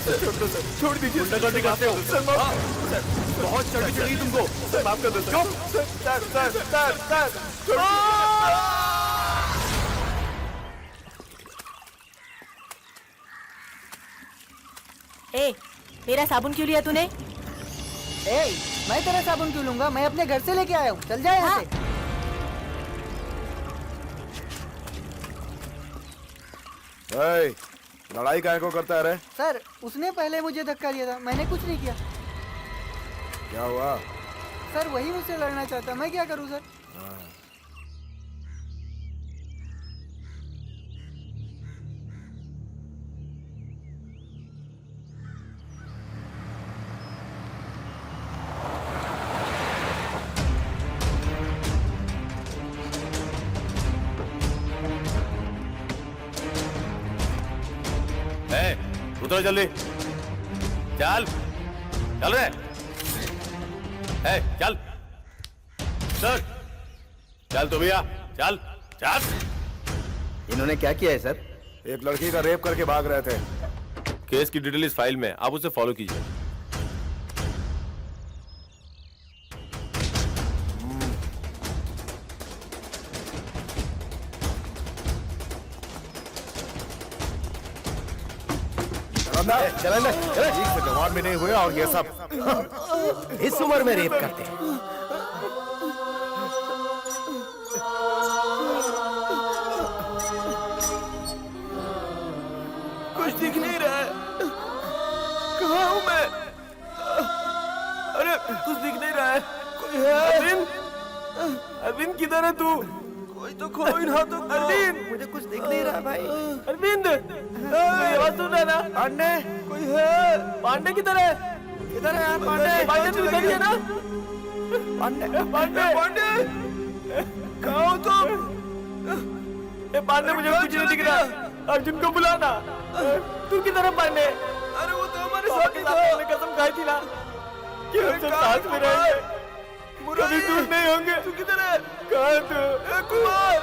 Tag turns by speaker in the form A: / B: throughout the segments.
A: छोड़ दीजिए।
B: गुंडागर्दी करते हो
A: सर माफ,
B: सर, बहुत चढ़ी चढ़ी तुमको।
A: सर माफ कर दो सर। छोड़
C: ए, मेरा साबुन क्यों लिया तूने?
D: ए, मैं तेरा साबुन क्यों लूंगा? मैं अपने घर से लेके आया हूँ। चल जाए यहाँ से।
A: लड़ाई काहे को करता है रे?
D: सर, उसने पहले मुझे धक्का दिया था, मैंने कुछ नहीं किया।
A: क्या हुआ?
D: सर, वही मुझसे लड़ना चाहता, मैं क्या करूँ सर?
B: उतरो जल्दी, चल चल रे, चल सर, चल तू भैया, चल चल।
E: इन्होंने क्या किया है सर?
A: एक लड़की का रेप करके भाग रहे थे।
B: केस की डिटेल इस फाइल में, आप उसे फॉलो कीजिए।
A: चल ठीक से जवान भी नहीं हुए और ये सब
E: इस उम्र में रेप करते हैं।
A: कुछ दिख नहीं रहा है। कहाँ हूँ मैं? अरे कुछ दिख नहीं रहा है। कोई है? अरविंद, अरविंद किधर है तू? कोई तो खो ही रहा तो। अरविंद,
D: मुझे कुछ दिख नहीं रहा भाई।
A: अरविंद, आवाज सुन रहा ना? पांडे, कोई है? पांडे किधर है? किधर है यार पांडे? पांडे तू इधर ही है ना? पांडे, पांडे, पांडे, कहाँ हो तुम? पांडे मुझे कुछ नहीं दिख रहा। अर्जुन को बुलाना। तू किधर है पांडे? अरे वो तो हमारे साथ ही था। हमने कसम खाई थी ना कि हम सब साथ में रहेंगे, कभी दूर नहीं होंगे। तू किधर है? कहाँ तू? कुमार,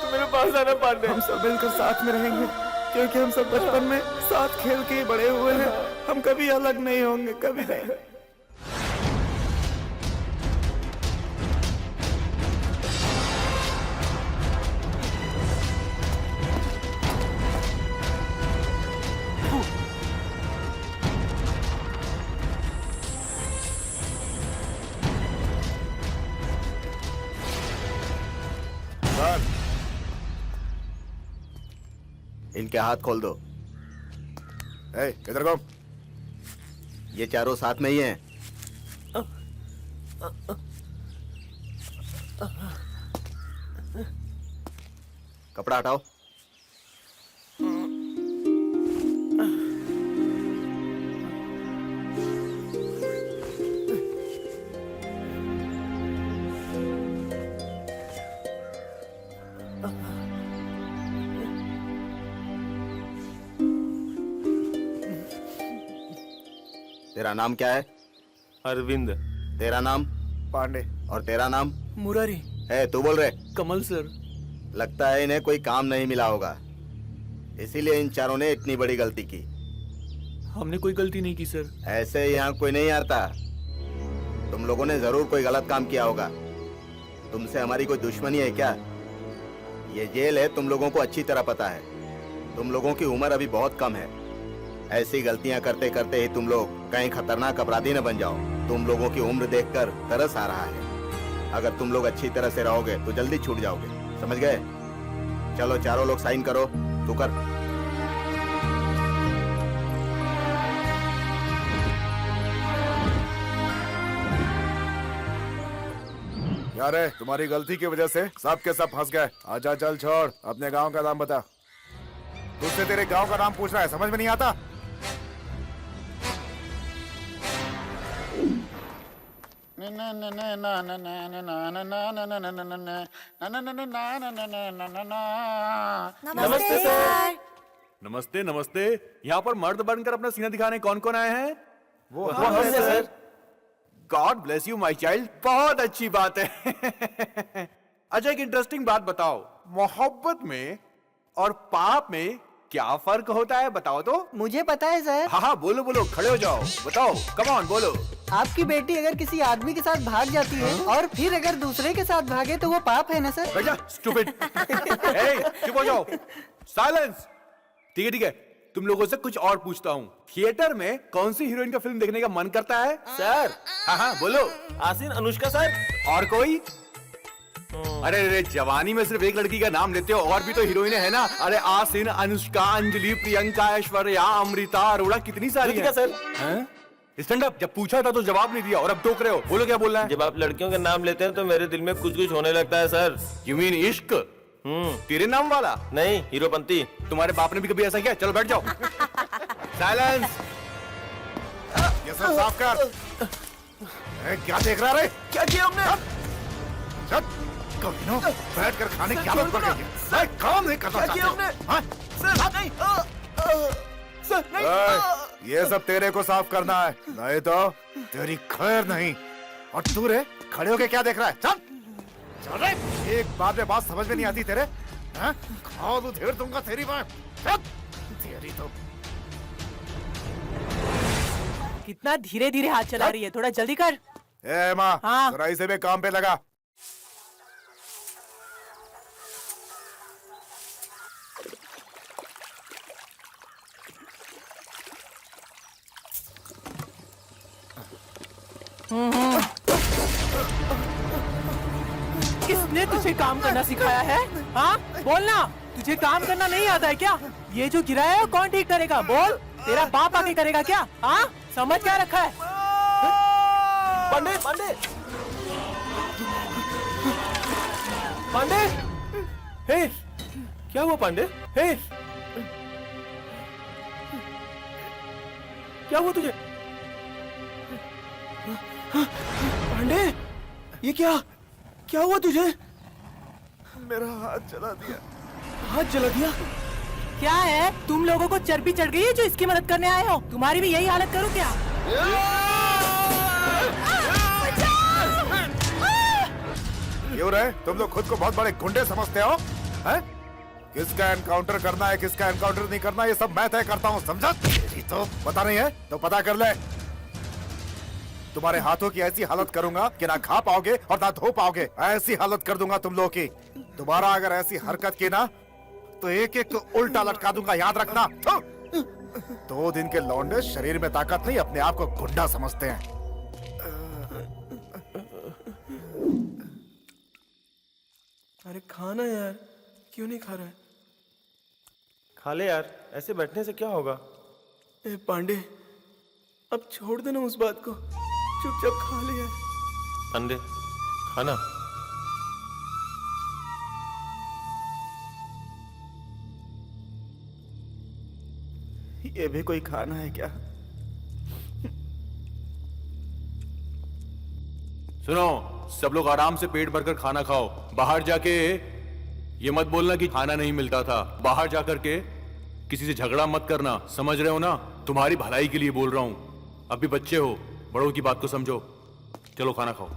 A: तू मेरे पास आना पांडे। हम सब मिलकर साथ में रहेंगे, क्योंकि हम सब बचपन में साथ खेल के बड़े हुए हैं। हम कभी अलग नहीं होंगे, कभी नहीं।
E: इनके हाथ खोल दो।
A: किधर को?
E: ये चारों साथ में ही हैं। कपड़ा हटाओ। तेरा नाम क्या है?
B: अरविंद।
E: तेरा नाम?
A: पांडे।
E: और तेरा नाम?
D: मुरारी।
E: है, तू बोल रहे?
D: कमल सर।
E: लगता है इन्हें कोई काम नहीं मिला होगा, इसीलिए इन चारों ने इतनी बड़ी गलती की।
D: हमने कोई गलती नहीं की सर।
E: ऐसे यहाँ कोई नहीं आता। तुम लोगों ने जरूर कोई गलत काम किया होगा। तुमसे हमारी कोई दुश्मनी है क्या? ये जेल है, तुम लोगों को अच्छी तरह पता है। तुम लोगों की उम्र अभी बहुत कम है। ऐसी गलतियां करते करते ही तुम लोग कहीं खतरनाक अपराधी न बन जाओ। तुम लोगों की उम्र देखकर तरस आ रहा है। अगर तुम लोग अच्छी तरह से रहोगे तो जल्दी छूट जाओगे, समझ गए? चलो चारों लोग साइन करो। तू कर।
A: यार तुम्हारी गलती की वजह से सब के सब फंस गए। आजा चल छोड़, अपने गांव का नाम बता। तुझसे तेरे गांव का नाम पूछ रहा है, समझ में नहीं आता?
C: नमस्ते सर।
B: नमस्ते नमस्ते। यहाँ पर मर्द बनकर अपना सीना दिखाने कौन कौन आए हैं?
A: वो हम हैं sir.
B: God bless you my child, बहुत अच्छी बात है। अच्छा एक इंटरेस्टिंग बात बताओ, मोहब्बत में और पाप में क्या फर्क होता है बताओ तो।
D: मुझे पता है सर।
B: हाँ हाँ बोलो बोलो, खड़े हो जाओ, बताओ, कम ऑन बोलो।
D: आपकी बेटी अगर किसी आदमी के साथ भाग जाती है और फिर अगर दूसरे के साथ भागे तो वो पाप है ना सर?
B: बैठ जा, स्टूपिड। चुप हो जाओ, साइलेंस। ठीक है, तुम लोगों से कुछ और पूछता हूँ। थिएटर में कौन सी हीरोइन का फिल्म देखने का मन करता है?
A: सर
B: हाँ बोलो।
A: आसिन, अनुष्का सर।
B: और कोई? अरे जवानी में सिर्फ एक लड़की का नाम लेते हो, और भी तो हीरोइनें है ना। अरे आसिन, अनुष्का, अंजलि, प्रियंका, ऐश्वर्या, अमृता, अरोड़ा, कितनी सारी
A: कृतिका सर।
B: हैं? Stand up. जब पूछा था तो जवाब नहीं दिया और अब टोक रहे हो। बोलो क्या बोलना है?
A: जब आप लड़कियों के नाम लेते हैं तो मेरे दिल में कुछ कुछ होने लगता है सर।
B: यू मीन इश्क? तेरे नाम वाला?
A: नहीं, हीरोपंती।
B: तुम्हारे बाप ने भी कभी ऐसा किया? चलो बैठ जाओ। साइलेंस।
F: ये सब साफ कर। क्या देख रहा है?
A: क्या किया हमने?
F: कमीनों, बैठ कर खाने की आदत पड़ गई है। मैं काम नहीं करता
A: क्या किया हमने?
F: हाँ?
A: सर नहीं, सर नहीं।
F: ये सब तेरे को साफ करना है, नहीं तो तेरी खैर नहीं। और तू रे खड़े होके क्या देख रहा है? चल चल रे, एक बात में बात समझ में नहीं आती तेरे। हाँ? खाओ तो ढेर दूंगा तेरी बात। चल, तेरी तो
C: कितना धीरे धीरे हाथ चला रही है, थोड़ा जल्दी कर।
F: ए माँ,
C: हाँ।
F: जरा इसे भी काम पे लगा।
C: किसने तुझे काम करना सिखाया है? हाँ बोलना, तुझे काम करना नहीं आता है क्या? ये जो गिराया है कौन ठीक करेगा? बोल, तेरा बाप आके करेगा क्या? हाँ समझ क्या रखा है?
A: पांडे, पांडे, पांडे। हे, क्या हुआ पांडे? हे, क्या हुआ तुझे? पांडे, ये क्या हुआ तुझे?
F: मेरा हाथ जला दिया।
A: हाथ जला दिया?
C: क्या है, तुम लोगों को चर्बी चढ़ गई है जो इसकी मदद करने आए हो? तुम्हारी भी यही हालत करूं क्या?
F: क्यों रहे? तुम लोग खुद को बहुत बड़े गुंडे समझते हो? हैं? किसका एनकाउंटर करना है, किसका एनकाउंटर नहीं करना, ये सब मैं तय करता हूँ, समझा? तेरी तो पता नहीं है तो पता कर ले। तुम्हारे हाथों की ऐसी हालत करूंगा कि ना खा पाओगे और ना धो पाओगे। ऐसी हालत कर दूंगा तुम लोगों की। दोबारा अगर ऐसी हरकत की ना तो एक एक को उल्टा लटका दूंगा, याद रखना। 2 दिन के लौंडे शरीर में ताकत नहीं, अपने आप को गुंडा समझते हैं।
A: अरे खाना यार, क्यों नहीं खा रहा है? खा ले यार, ऐसे बैठने से क्या होगा? ए पांडे, अब छोड़ देना उस बात को, चुपचाप खा ले यार। पांडे, खाना।
E: ये भी कोई खाना है क्या?
B: सुनो, सब लोग आराम से पेट भरकर खाना खाओ। बाहर जाके ये मत बोलना कि खाना नहीं मिलता था। बाहर जाकर के किसी से झगड़ा मत करना, समझ रहे हो ना? तुम्हारी भलाई के लिए बोल रहा हूं। अभी बच्चे हो, बड़ों की बात को समझो। चलो खाना खाओ।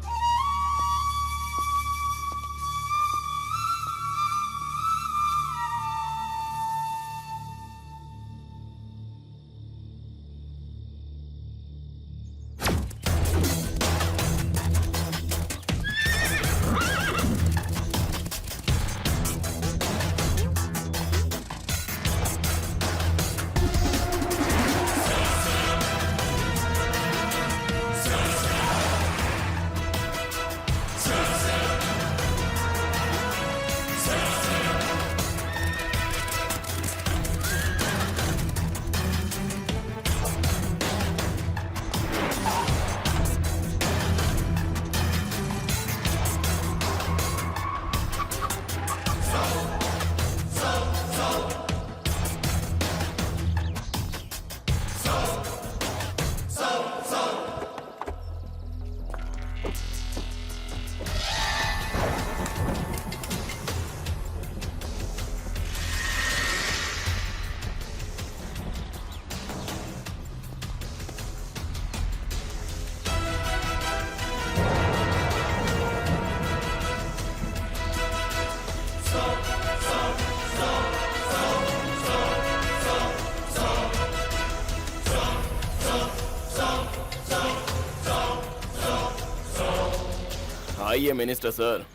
G: आइए मिनिस्टर सर,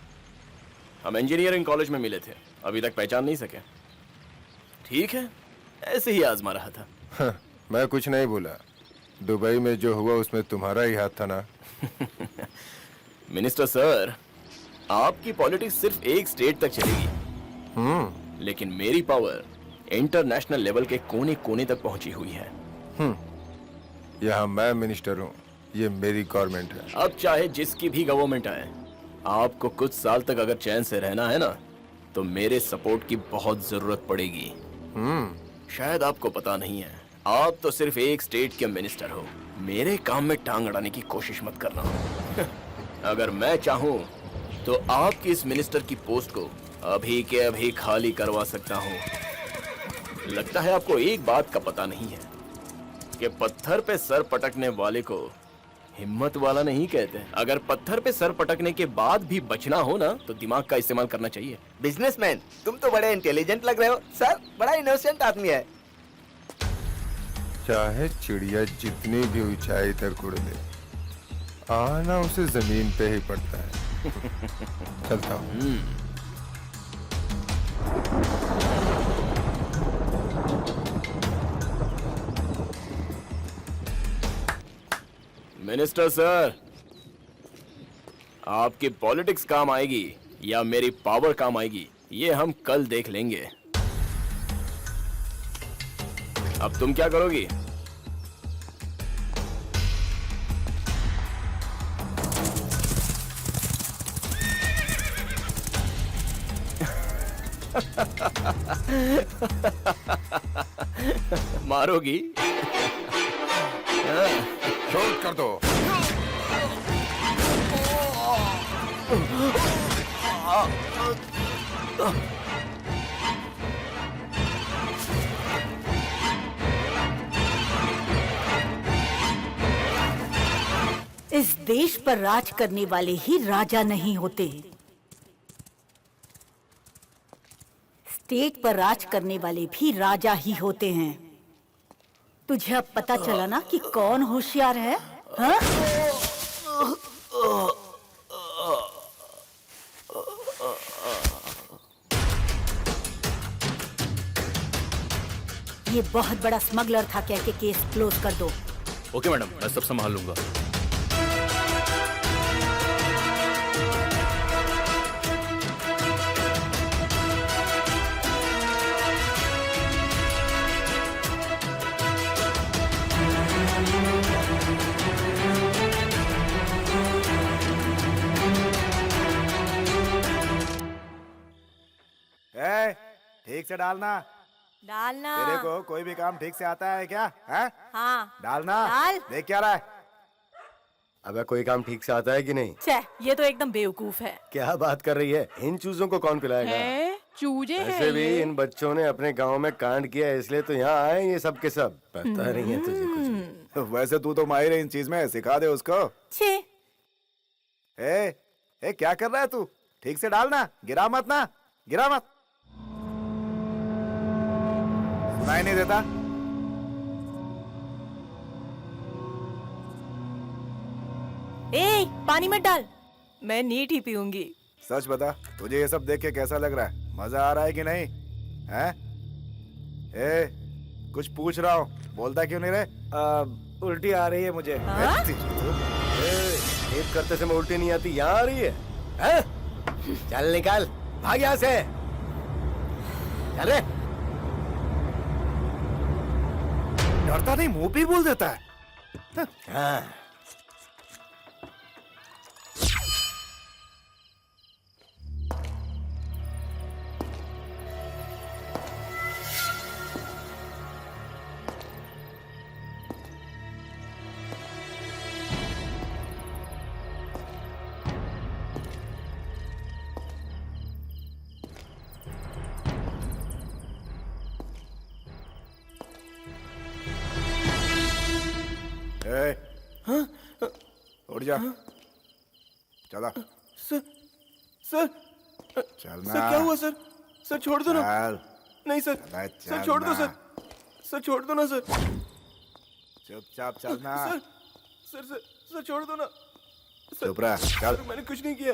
G: हम इंजीनियरिंग कॉलेज में मिले थे, अभी तक पहचान नहीं सके। ठीक है, ऐसे ही आजमा रहा था।
H: हाँ, मैं कुछ नहीं बोला। दुबई में जो हुआ उसमें तुम्हारा ही हाथ था ना।
G: मिनिस्टर सर, आपकी पॉलिटिक्स सिर्फ एक स्टेट तक चलेगी, लेकिन मेरी पावर इंटरनेशनल लेवल के कोने कोने तक पहुंची हुई है।
H: यहाँ मैं मिनिस्टर हूँ, ये मेरी गवर्नमेंट है।
G: अब चाहे जिसकी भी गवर्नमेंट आए, आपको कुछ साल तक अगर चैन से रहना है ना, तो मेरे सपोर्ट की बहुत जरूरत पड़ेगी। शायद आपको पता नहीं है, आप तो सिर्फ एक स्टेट के मिनिस्टर हो। मेरे काम में टांग अड़ाने की कोशिश मत करना। अगर मैं चाहूं तो आपकी इस मिनिस्टर की पोस्ट को अभी के अभी खाली करवा सकता हूं। लगता है आपको एक बात का पता नहीं है कि पत्थर पे सर पटकने वाले को हिम्मत वाला नहीं कहते। अगर पत्थर पे सर पटकने के बाद भी बचना हो ना, तो दिमाग का इस्तेमाल करना चाहिए।
E: बिजनेसमैन, तुम तो बड़े इंटेलिजेंट लग रहे हो। सर बड़ा इनोसेंट आदमी है।
H: चाहे चिड़िया जितनी भी ऊंचाई तक उड़ ले, आना उसे जमीन पे ही पड़ता है। चलता हूँ।
G: मिनिस्टर सर, आपकी पॉलिटिक्स काम आएगी या मेरी पावर काम आएगी, ये हम कल देख लेंगे। अब तुम क्या करोगी? मारोगी?
H: शूट कर दो।
I: इस देश पर राज करने वाले ही राजा नहीं होते, स्टेट पर राज करने वाले भी राजा ही होते हैं। तुझे अब पता चला ना कि कौन होशियार है? हाँ? ये बहुत बड़ा स्मगलर था, कह के केस क्लोज कर दो।
B: ओके मैडम, मैं सब संभाल लूंगा।
F: ठीक से डालना।
I: डालना।
F: तेरे को कोई भी काम ठीक से आता है क्या? है?
I: हाँ।
F: डालना।
I: डाल।
F: देख क्या रहा है?
J: अबे कोई काम ठीक से आता है कि नहीं?
K: छे, ये तो एकदम बेवकूफ है।
J: क्या बात कर रही है? इन चूजों को कौन पिलाएगा?
K: चूजे हैं
J: वैसे भी
K: ये।
J: इन बच्चों ने अपने गांव में कांड किया है, इसलिए तो यहाँ आए ये सब के सब। पता नहीं है तुझे कुछ?
F: वैसे तू तो माहिर है इन चीज में, सिखा दे उसको।
I: छे।
F: क्या कर रहा है तू? ठीक से डालना, गिरा मत ना, गिरा मत। सुनाई नहीं देता?
K: पानी मत डाल, मैं नीट ही पीऊंगी।
F: सच बता, तुझे ये सब देख के कैसा लग रहा है? मजा आ रहा है कि नहीं? हैं? कुछ पूछ रहा हूँ, बोलता क्यों नहीं रे?
A: उल्टी आ रही है मुझे।
J: एक करते समय उल्टी नहीं आती, यहाँ आ रही है? चल निकाल, भाग यहाँ से। चल रे।
F: डरता नहीं, मुंह पे बोल देता है।
J: हाँ।
F: उठ जा। चला।
A: सर सर
F: चलना।
A: सर क्या हुआ सर? सर छोड़ दो ना।
F: चल।
A: नहीं सर, सर छोड़ दो सर, सर छोड़ दो ना सर।
F: चुपचाप चलना।
A: सर सर सर सर छोड़ दो ना।
F: चुप रहा, चल।
A: मैंने कुछ नहीं किया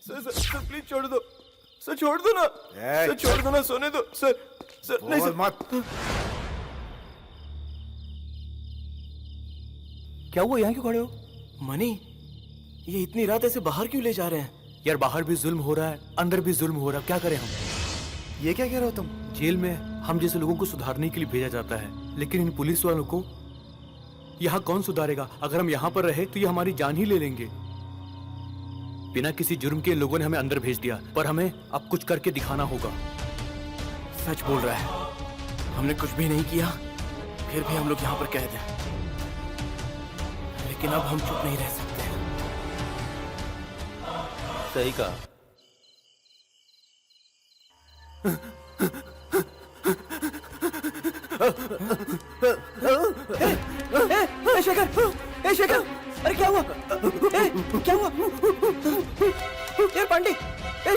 A: सर। सर प्लीज छोड़ दो सर, छोड़ दो ना
F: ए,
A: सर, छोड़ दो ना, सोने दो सर। सर नहीं
F: बोल
A: सर।
F: मत।
A: क्या हुआ, यहाँ क्यों खड़े हो? मनी, ये इतनी रात ऐसे बाहर क्यों ले जा रहे हैं?
B: यार बाहर भी जुल्म हो रहा है, अंदर भी जुल्म हो रहा है, क्या करें हम?
A: ये क्या कह रहे हो तुम?
B: जेल में हम जैसे लोगों को सुधारने के लिए भेजा जाता है, लेकिन इन पुलिस वालों को यहाँ कौन सुधारेगा? अगर हम यहाँ पर रहे तो ये हमारी जान ही ले लेंगे। बिना किसी जुर्म के इन लोगों ने हमें अंदर भेज दिया, पर हमें अब कुछ करके दिखाना होगा।
A: सच बोल रहा है, हमने कुछ भी नहीं किया, फिर भी हम लोग यहाँ पर कैद हैं। लेकिन अब हम चुप नहीं रह सकते।
B: सही कहा।
A: शेखर, शेखर, अरे क्या हुआ? क्या हुआ? यार पांडे,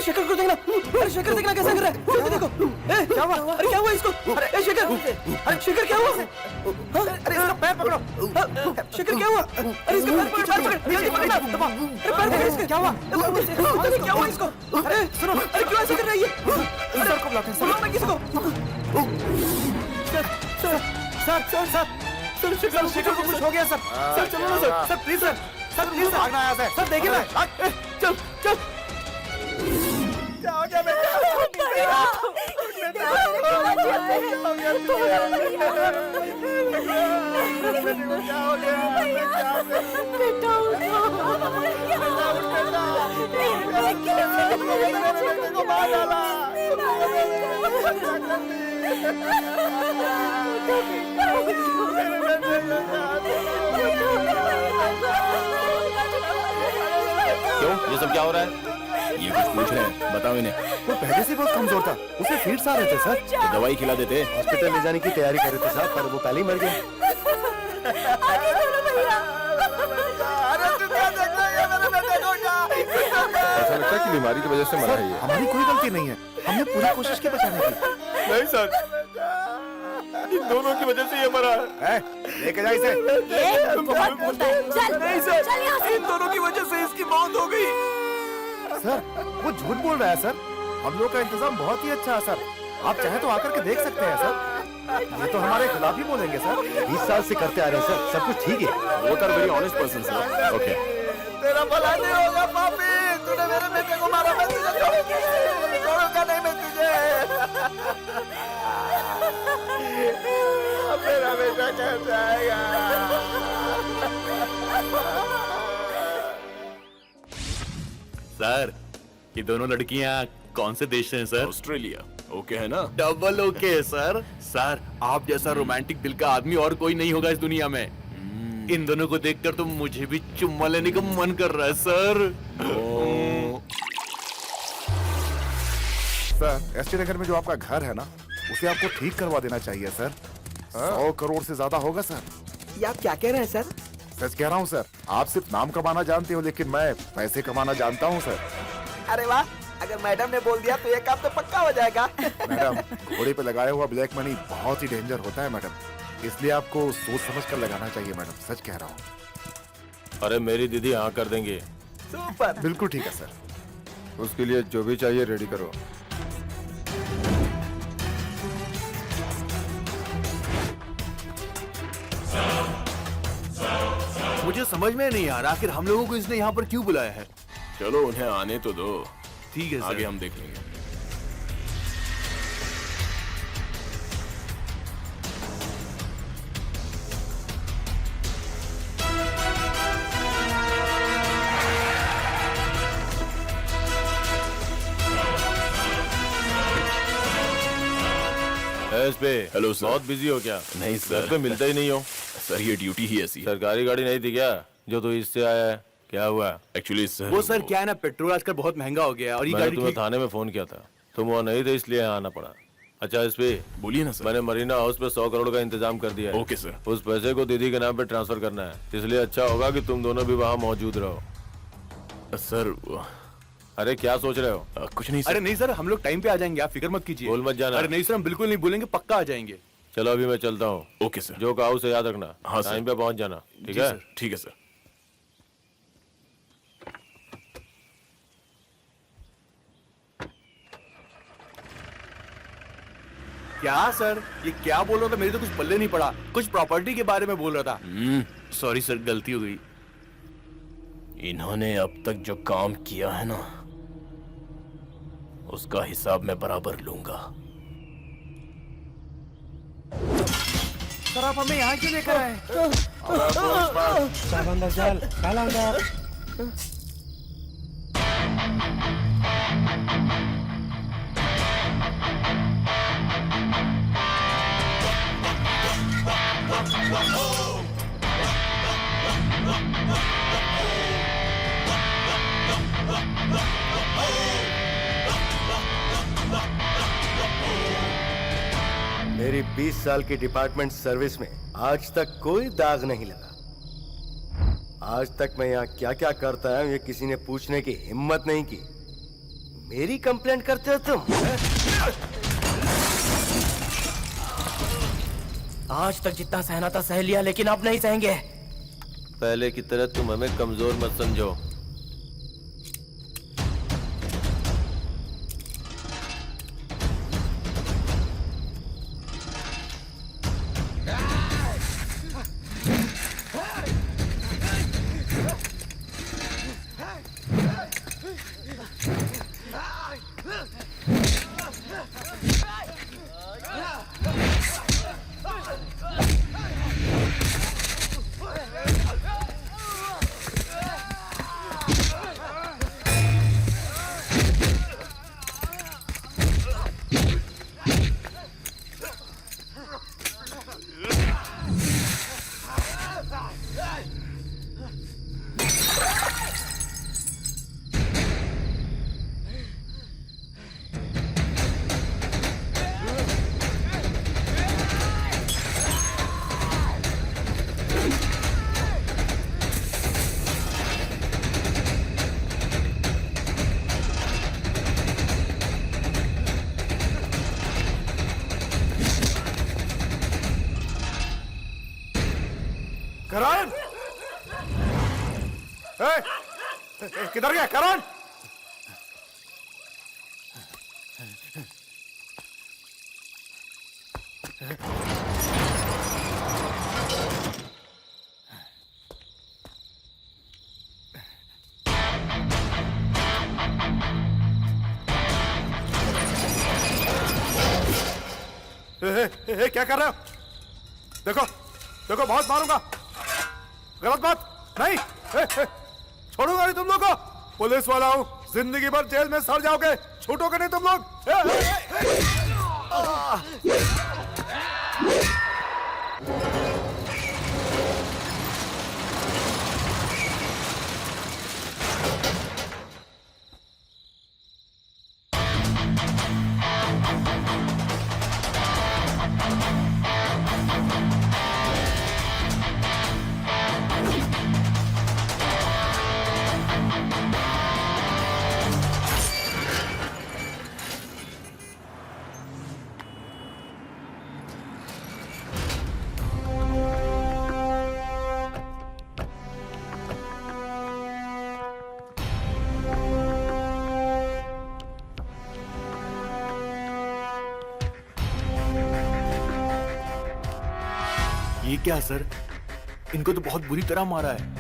A: शेखर को देखना, अरे शेखर देखना कैसा कर रहा है? जल्दी देखो। क्या हुआ? अरे क्या हुआ इसको? अरे शेखर, अरे शेखर क्या हुआ? अरे इसका पैर पकड़ो। शेखर क्या हुआ? अरे इसका पैर पकड़, जल्दी पकड़ना। अरे पैर पकड़ इसका, क्या हुआ? अरे क्या हुआ इसको? अरे सुनो, अरे क्यों ऐसे कर रही है? सर को बुलाते हैं, बुलाओ ना किसी को। सर शेखर को कुछ हो गया सर। सर चलो ना sir, please sir, please sir,
F: भागना यहाँ से।
A: सर देखिए ना, चल चल। क्या हो गया बेटा?
G: क्यों, ये सब क्या हो रहा है? ये कुछ पूछ रहे हैं, बताओ इन्हें।
F: वो पहले से बहुत कमजोर था, उसे फीड्स आ रहे थे सर।
G: तो दवाई खिला देते।
J: हॉस्पिटल ले जाने की तैयारी कर रहे थे साहब, पर वो पहले ही मर गया।
H: ऐसा लगता है कि बीमारी की वजह से मरा है ये।
F: हमारी कोई गलती नहीं है, हमने पूरी कोशिश की बचाने की।
B: नहीं सर, इन दोनों की वजह से ये मरा है।
F: लेके जा इसे।
I: बहुत बोलता है। चल,
A: नहीं सर,
I: चल यहाँ से।
A: इन दोनों की वजह से इसकी मौत हो गई।
F: सर वो झूठ बोल रहा है सर, हम लोग का इंतजाम बहुत ही अच्छा है सर। आप चाहे तो आकर के देख सकते हैं सर। ये तो हमारे खिलाफ ही बोलेंगे सर।
J: 20 साल से करते आ रहे हैं सर, सब कुछ ठीक है।
G: वो तर very honest person sir. Okay,
A: तेरा भला नहीं होगा पापी, तूने मेरे बेटे को मारा, मैं तुझे छोड़ूंगा नहीं मैं तुझे। अब मेरा बेटा कैसे आएगा?
B: सर, ये दोनों लड़कियां कौन से देश से हैं सर?
G: ऑस्ट्रेलिया। ओके है ना?
B: डबल ओके है सर। सर आप जैसा रोमांटिक दिल का आदमी और कोई नहीं होगा इस दुनिया में। इन दोनों को देखकर तो मुझे भी चुम्मा लेने का मन कर रहा है सर।
F: सर एसटी नगर में जो आपका घर है ना, उसे आपको ठीक करवा देना चाहिए सर। 100 करोड़ से ज्यादा होगा सर।
A: ये आप क्या कह रहे हैं सर?
F: सच कह रहा हूँ सर, आप सिर्फ नाम कमाना जानते हो, लेकिन मैं पैसे कमाना जानता हूँ सर।
A: अरे वाह, अगर मैडम ने बोल दिया तो ये काम तो पक्का हो जाएगा।
F: मैडम, घोड़े पे लगाया हुआ ब्लैक मनी बहुत ही डेंजर होता है मैडम, इसलिए आपको सोच समझ कर लगाना चाहिए मैडम, सच कह रहा हूँ।
G: अरे मेरी दीदी हाँ कर देंगे।
A: सुपर,
F: बिल्कुल ठीक है सर।
H: उसके लिए जो भी चाहिए रेडी करो।
B: मुझे समझ में नहीं आ रहा आखिर हम लोगों को इसने यहाँ पर क्यों बुलाया है।
G: चलो उन्हें आने तो दो,
B: ठीक है
G: आगे
B: सर।
G: हम देख लेंगे।
B: Hello sir.
G: बहुत बिजी हो क्या?
B: नहीं सर।
G: घर पे मिलते ही नहीं हो। सर ये ड्यूटी ही ऐसी है। सरकारी गाड़ी नहीं थी क्या जो तो इससे आया है? क्या हुआ? एक्चुअली सर
B: वो सर क्या है ना, पेट्रोल आजकल बहुत महंगा हो गया है और ये
G: मैंने
B: गाड़ी
G: तुम्हें
B: ठीक-
G: थाने में फोन किया था, तुम वहाँ नहीं थे इसलिए यहाँ आना पड़ा। अच्छा इस पे बोलिए ना सर। मैंने मरीना हाउस पे 100 करोड़ का इंतजाम कर दिया है। Okay sir. उस पैसे को दीदी के नाम पे ट्रांसफर करना है, इसलिए अच्छा होगा कि तुम दोनों भी वहाँ मौजूद रहो। सर अरे क्या सोच रहे हो? कुछ नहीं
B: अरे नहीं सर, हम लोग टाइम पे आ जाएंगे, आप फिक्र मत कीजिए।
G: बोल मत जाना।
B: अरे नहीं सर, हम बिल्कुल नहीं बोलेंगे, पक्का आ जाएंगे।
G: चलो अभी मैं चलता हूँ। Okay sir. जो कहा उसे याद रखना। हाँ टाइम पे पहुँच जाना, ठीक है? ठीक है सर।
B: क्या सर, ये क्या बोल रहा था? मेरे तो कुछ पल्ले नहीं पड़ा। कुछ प्रॉपर्टी के बारे में बोल रहा था। सॉरी सर, गलती हो गई।
G: इन्होंने अब तक जो काम किया है ना, उसका हिसाब मैं बराबर लूंगा।
A: सर आप हमें यहाँ क्यों लेकर आए?
J: चल अंदर चल, चल अंदर। मेरी 20 साल की डिपार्टमेंट सर्विस में आज तक कोई दाग नहीं लगा। आज तक मैं यहाँ क्या क्या करता है ये किसी ने पूछने की हिम्मत नहीं की। मेरी कंप्लेंट करते हो तुम?
C: आज तक जितना सहना था सह लिया, लेकिन अब नहीं सहेंगे।
J: पहले की तरह तुम हमें कमजोर मत समझो।
F: करण! किधर गया करण? क्या कर रहे हो? देखो देखो, बहुत मारूंगा। गलत बात नहीं। छोड़ूंगा नहीं तुम लोग को। पुलिस वाला हूं, जिंदगी भर जेल में सड़ जाओगे। छूटोगे नहीं तुम लोग।
B: ये क्या सर, इनको तो बहुत बुरी तरह मारा है।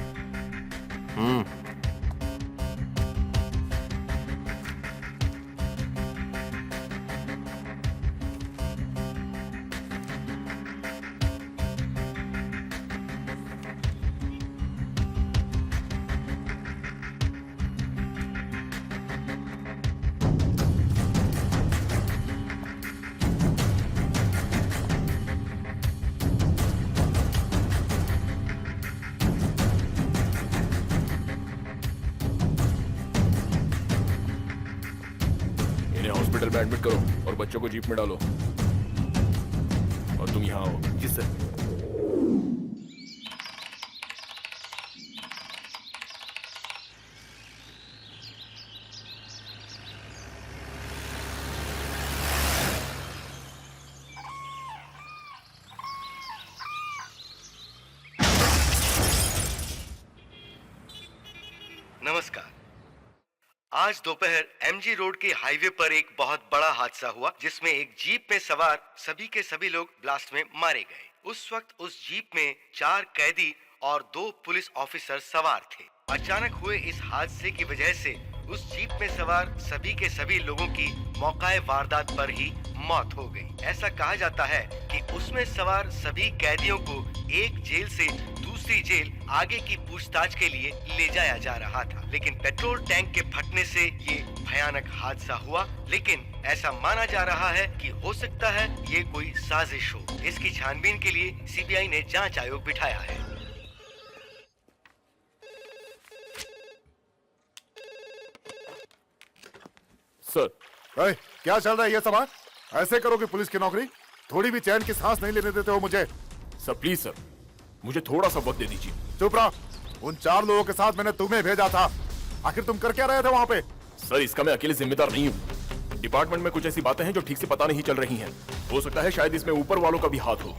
G: हॉस्पिटल में एडमिट करो और बच्चों को जीप में डालो। और तुम यहाँ आओ।
B: जी सर।
J: नमस्कार। आज दोपहर एमजी रोड के हाईवे पर एक बहुत बड़ा हादसा हुआ जिसमें एक जीप में सवार सभी के सभी लोग ब्लास्ट में मारे गए। उस वक्त उस जीप में 4 कैदी और 2 पुलिस ऑफिसर सवार थे। अचानक हुए इस हादसे की वजह से उस जीप में सवार सभी के सभी लोगों की मौकाए वारदात पर ही मौत हो गई। ऐसा कहा जाता है कि उसमें सवार सभी कैदियों को एक जेल से दूसरी जेल आगे की पूछताछ के लिए ले जाया जा रहा था, लेकिन पेट्रोल टैंक के फटने से ये भयानक हादसा हुआ। लेकिन ऐसा माना जा रहा है कि हो सकता है ये कोई साजिश हो। इसकी छानबीन के लिए सीबीआई ने जांच आयोग बिठाया है।
B: सर,
F: क्या चल रहा है ये सब? ऐसे करोगे पुलिस की नौकरी? थोड़ी भी चैन की सांस नहीं लेने देते हो मुझे।
B: सर प्लीज सर, मुझे थोड़ा सा वक्त दे दीजिए।
F: चुप रहो। उन 4 लोगों के साथ मैंने तुम्हें भेजा था, आखिर तुम कर क्या रहे थे वहाँ पे?
B: सर इसका मैं अकेले जिम्मेदार नहीं हूँ। डिपार्टमेंट में कुछ ऐसी बातें हैं जो ठीक से पता नहीं चल रही हैं। हो सकता है शायद इसमें ऊपर वालों का भी हाथ हो।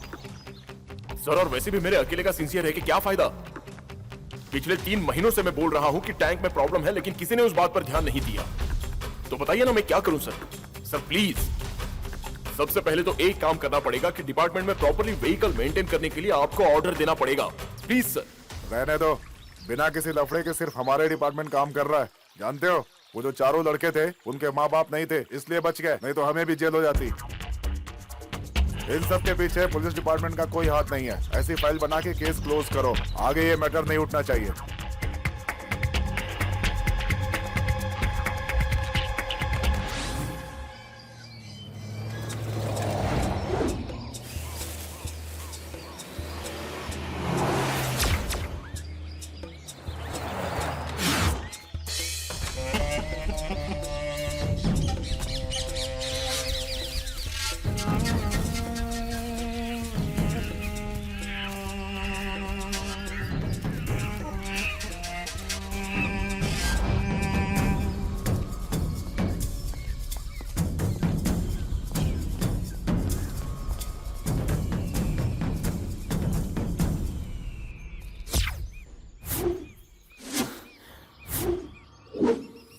B: सर और वैसे भी मेरे अकेले का सिंसियर है कि क्या फायदा? पिछले 3 महीनों से मैं बोल रहा हूँ कि टैंक में प्रॉब्लम है, लेकिन किसी ने उस बात पर ध्यान नहीं दिया। तो बताइए ना मैं क्या करूं सर? सर प्लीज, सबसे पहले तो एक काम करना पड़ेगा कि डिपार्टमेंट में प्रॉपर्ली व्हीकल मेंटेन करने के लिए आपको ऑर्डर देना पड़ेगा। Please sir.
F: रहने दो, बिना किसी लफड़े के सिर्फ हमारे डिपार्टमेंट काम कर रहा है। जानते हो, वो जो 4 लड़के थे उनके माँ बाप नहीं थे, इसलिए बच गए, नहीं तो हमें भी जेल हो जाती। इन सब के पीछे पुलिस डिपार्टमेंट का कोई हाथ नहीं है। ऐसी फाइल बना के केस क्लोज करो, आगे ये मैटर नहीं उठना चाहिए।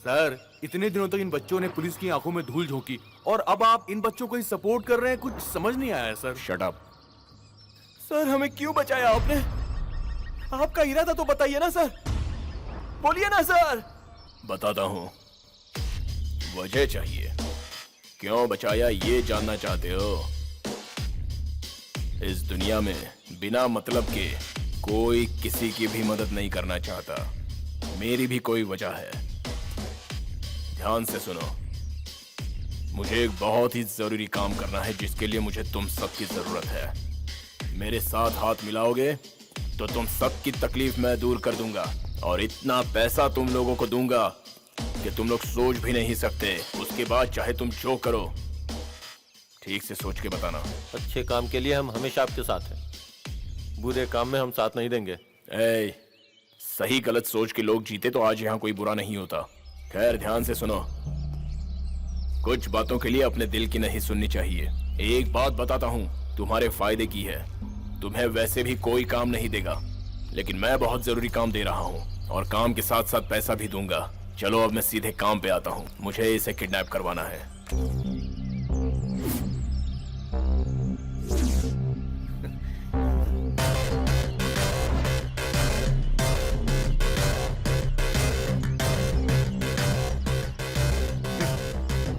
B: सर, इतने दिनों तक इन बच्चों ने पुलिस की आंखों में धूल झोंकी और अब आप इन बच्चों को ही सपोर्ट कर रहे हैं। कुछ समझ नहीं आया है सर।
G: Shut up.
A: सर हमें क्यों बचाया आपने? आपका इरादा तो बताइए ना सर, बोलिए ना सर।
G: बताता हूं, वजह चाहिए। क्यों बचाया ये जानना चाहते हो? इस दुनिया में बिना मतलब के कोई किसी की भी मदद नहीं करना चाहता। मेरी भी कोई वजह है। ध्यान से सुनो, मुझे एक बहुत ही जरूरी काम करना है जिसके लिए मुझे तुम सबकी जरूरत है। मेरे साथ हाथ मिलाओगे तो तुम सबकी तकलीफ मैं दूर कर दूंगा और इतना पैसा तुम लोगों को दूंगा कि तुम लोग सोच भी नहीं सकते। उसके बाद चाहे तुम जो करो, ठीक से सोच के बताना।
A: अच्छे काम के लिए हम हमेशा आपके साथ हैं, बुरे काम में हम साथ नहीं देंगे।
G: सही गलत सोच के लोग जीते तो आज यहाँ कोई बुरा नहीं होता। खैर ध्यान से सुनो, कुछ बातों के लिए अपने दिल की नहीं सुननी चाहिए। एक बात बताता हूँ, तुम्हारे फायदे की है। तुम्हें वैसे भी कोई काम नहीं देगा, लेकिन मैं बहुत जरूरी काम दे रहा हूँ और काम के साथ साथ पैसा भी दूंगा। चलो अब मैं सीधे काम पे आता हूँ। मुझे इसे किडनैप करवाना है।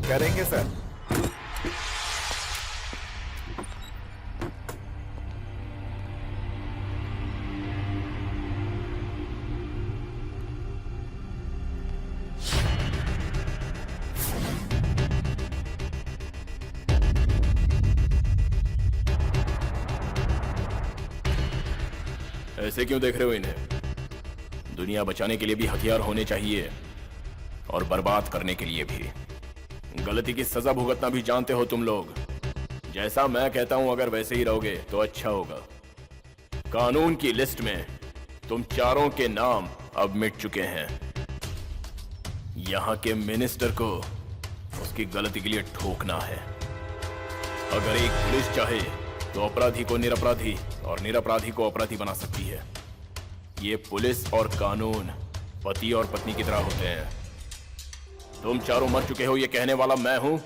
F: करेंगे सर।
G: ऐसे क्यों देख रहे हो इन्हें? दुनिया बचाने के लिए भी हथियार होने चाहिए और बर्बाद करने के लिए भी। गलती की सजा भुगतना भी जानते हो तुम लोग। जैसा मैं कहता हूं अगर वैसे ही रहोगे तो अच्छा होगा। कानून की लिस्ट में तुम चारों के नाम अब मिट चुके हैं। यहां के मिनिस्टर को उसकी गलती के लिए ठोकना है। अगर एक पुलिस चाहे तो अपराधी को निरपराधी और निरपराधी को अपराधी बना सकती है। ये पुलिस और कानून पति और पत्नी की तरह होते हैं। तुम चारों मर चुके हो ये कहने वाला मैं हूं,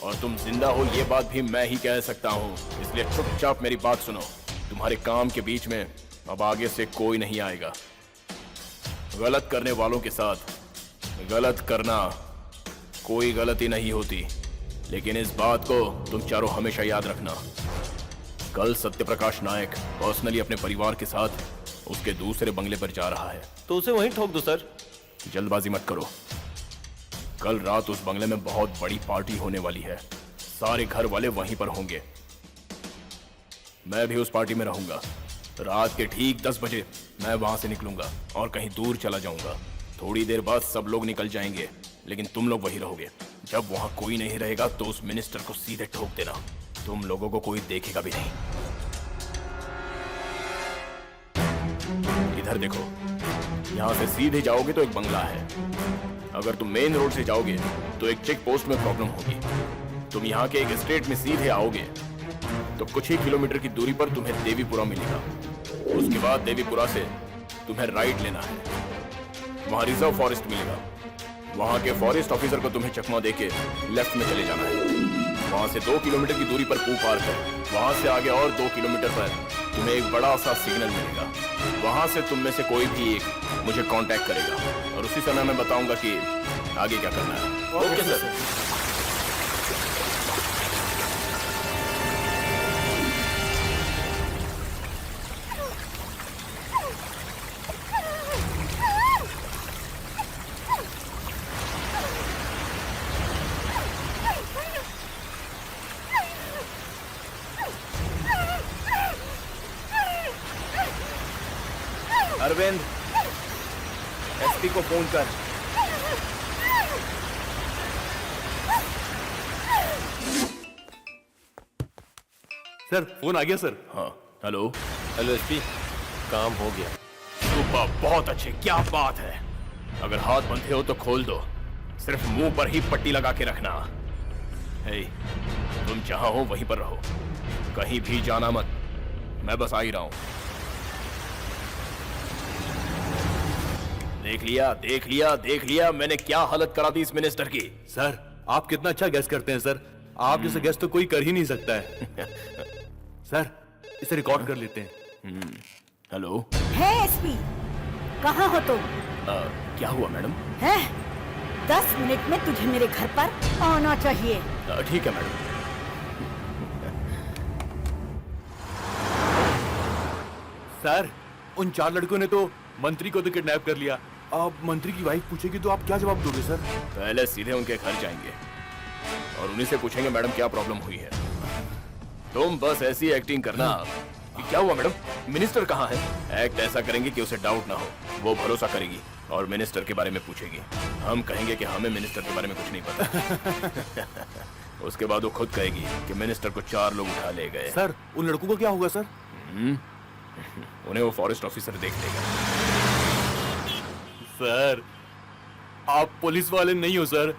G: और तुम जिंदा हो ये बात भी मैं ही कह सकता हूं। इसलिए चुपचाप मेरी बात सुनो। तुम्हारे काम के बीच में अब आगे से कोई नहीं आएगा। गलत करने वालों के साथ गलत करना कोई गलती नहीं होती, लेकिन इस बात को तुम चारों हमेशा याद रखना। कल सत्यप्रकाश नायक पर्सनली अपने परिवार के साथ उसके दूसरे बंगले पर जा रहा है।
A: तो उसे वहीं ठोक दो सर।
G: जल्दबाजी मत करो। कल रात उस बंगले में बहुत बड़ी पार्टी होने वाली है। सारे घर वाले वहीं पर होंगे। मैं भी उस पार्टी में रहूंगा। रात के ठीक 10 बजे मैं वहां से निकलूंगा और कहीं दूर चला जाऊंगा। थोड़ी देर बाद सब लोग निकल जाएंगे, लेकिन तुम लोग वहीं रहोगे। जब वहां कोई नहीं रहेगा तो उस मिनिस्टर को सीधे ठोक देना। तुम लोगों को कोई देखेगा भी नहीं। इधर देखो, यहां से सीधे जाओगे तो एक बंगला है। अगर तुम मेन रोड से जाओगे तो एक चेक पोस्ट में प्रॉब्लम होगी। तुम यहाँ के एक स्ट्रेट में सीधे आओगे तो कुछ ही किलोमीटर की दूरी पर तुम्हें देवीपुरा मिलेगा। उसके बाद देवीपुरा से तुम्हें राइट लेना है। वहां रिजर्व फॉरेस्ट मिलेगा। वहां के फॉरेस्ट ऑफिसर को तुम्हें चकमा देके लेफ्ट में चले जाना है। वहां से 2 किलोमीटर की दूरी पर पू पार कर वहां से आगे और 2 किलोमीटर पर तुम्हें एक बड़ा सा सिग्नल मिलेगा। वहां से तुम में से कोई भी एक मुझे कांटेक्ट करेगा और उसी समय मैं बताऊंगा कि आगे क्या करना है। Okay sir.
A: अरविंद, एसपी को फोन कर।
B: सर फोन आ गया सर।
G: हाँ, हेलो।
A: हेलो एसपी, काम हो गया।
G: सुपर, बहुत अच्छे। क्या बात है। अगर हाथ बंधे हो तो खोल दो। सिर्फ मुंह पर ही पट्टी लगा के रखना। हे, तुम जहां हो वहीं पर रहो, कहीं भी जाना मत। मैं बस आ ही रहा हूं। देख लिया, देख लिया, देख लिया मैंने क्या हालत करा दी इस मिनिस्टर की।
B: सर आप कितना अच्छा गैस करते हैं सर। आप जैसे गैस तो कोई कर ही नहीं सकता है। सर इसे रिकॉर्ड कर लेते हैं।
G: हेलो।
I: है एसपी, कहाँ हो तुम?
G: क्या हुआ मैडम?
I: है 10 मिनट में तुझे मेरे घर पर आना चाहिए।
G: ठीक है मैडम।
B: सर उन 4 लड़कों ने तो मंत्री को तो किडनैप कर लिया। अब मंत्री की वाइफ पूछेगी तो आप क्या जवाब दोगे सर?
G: पहले सीधे उनके घर जाएंगे और उन्हीं से पूछेंगे मैडम क्या प्रॉब्लम हुई है। तुम बस ऐसी एक्टिंग करना कि क्या हुआ मैडम, मिनिस्टर कहाँ है। एक्ट ऐसा करेंगे कि उसे डाउट ना हो। वो भरोसा करेगी और मिनिस्टर के बारे में पूछेगी। हम कहेंगे कि हमें मिनिस्टर के बारे में कुछ नहीं पता। उसके बाद वो खुद कहेगी कि मिनिस्टर को 4 लोग उठा ले गए।
B: सर उन लड़कों को क्या होगा सर?
G: उन्हें वो फॉरेस्ट ऑफिसर देख लेगा।
B: सर आप पुलिस वाले नहीं हो सर।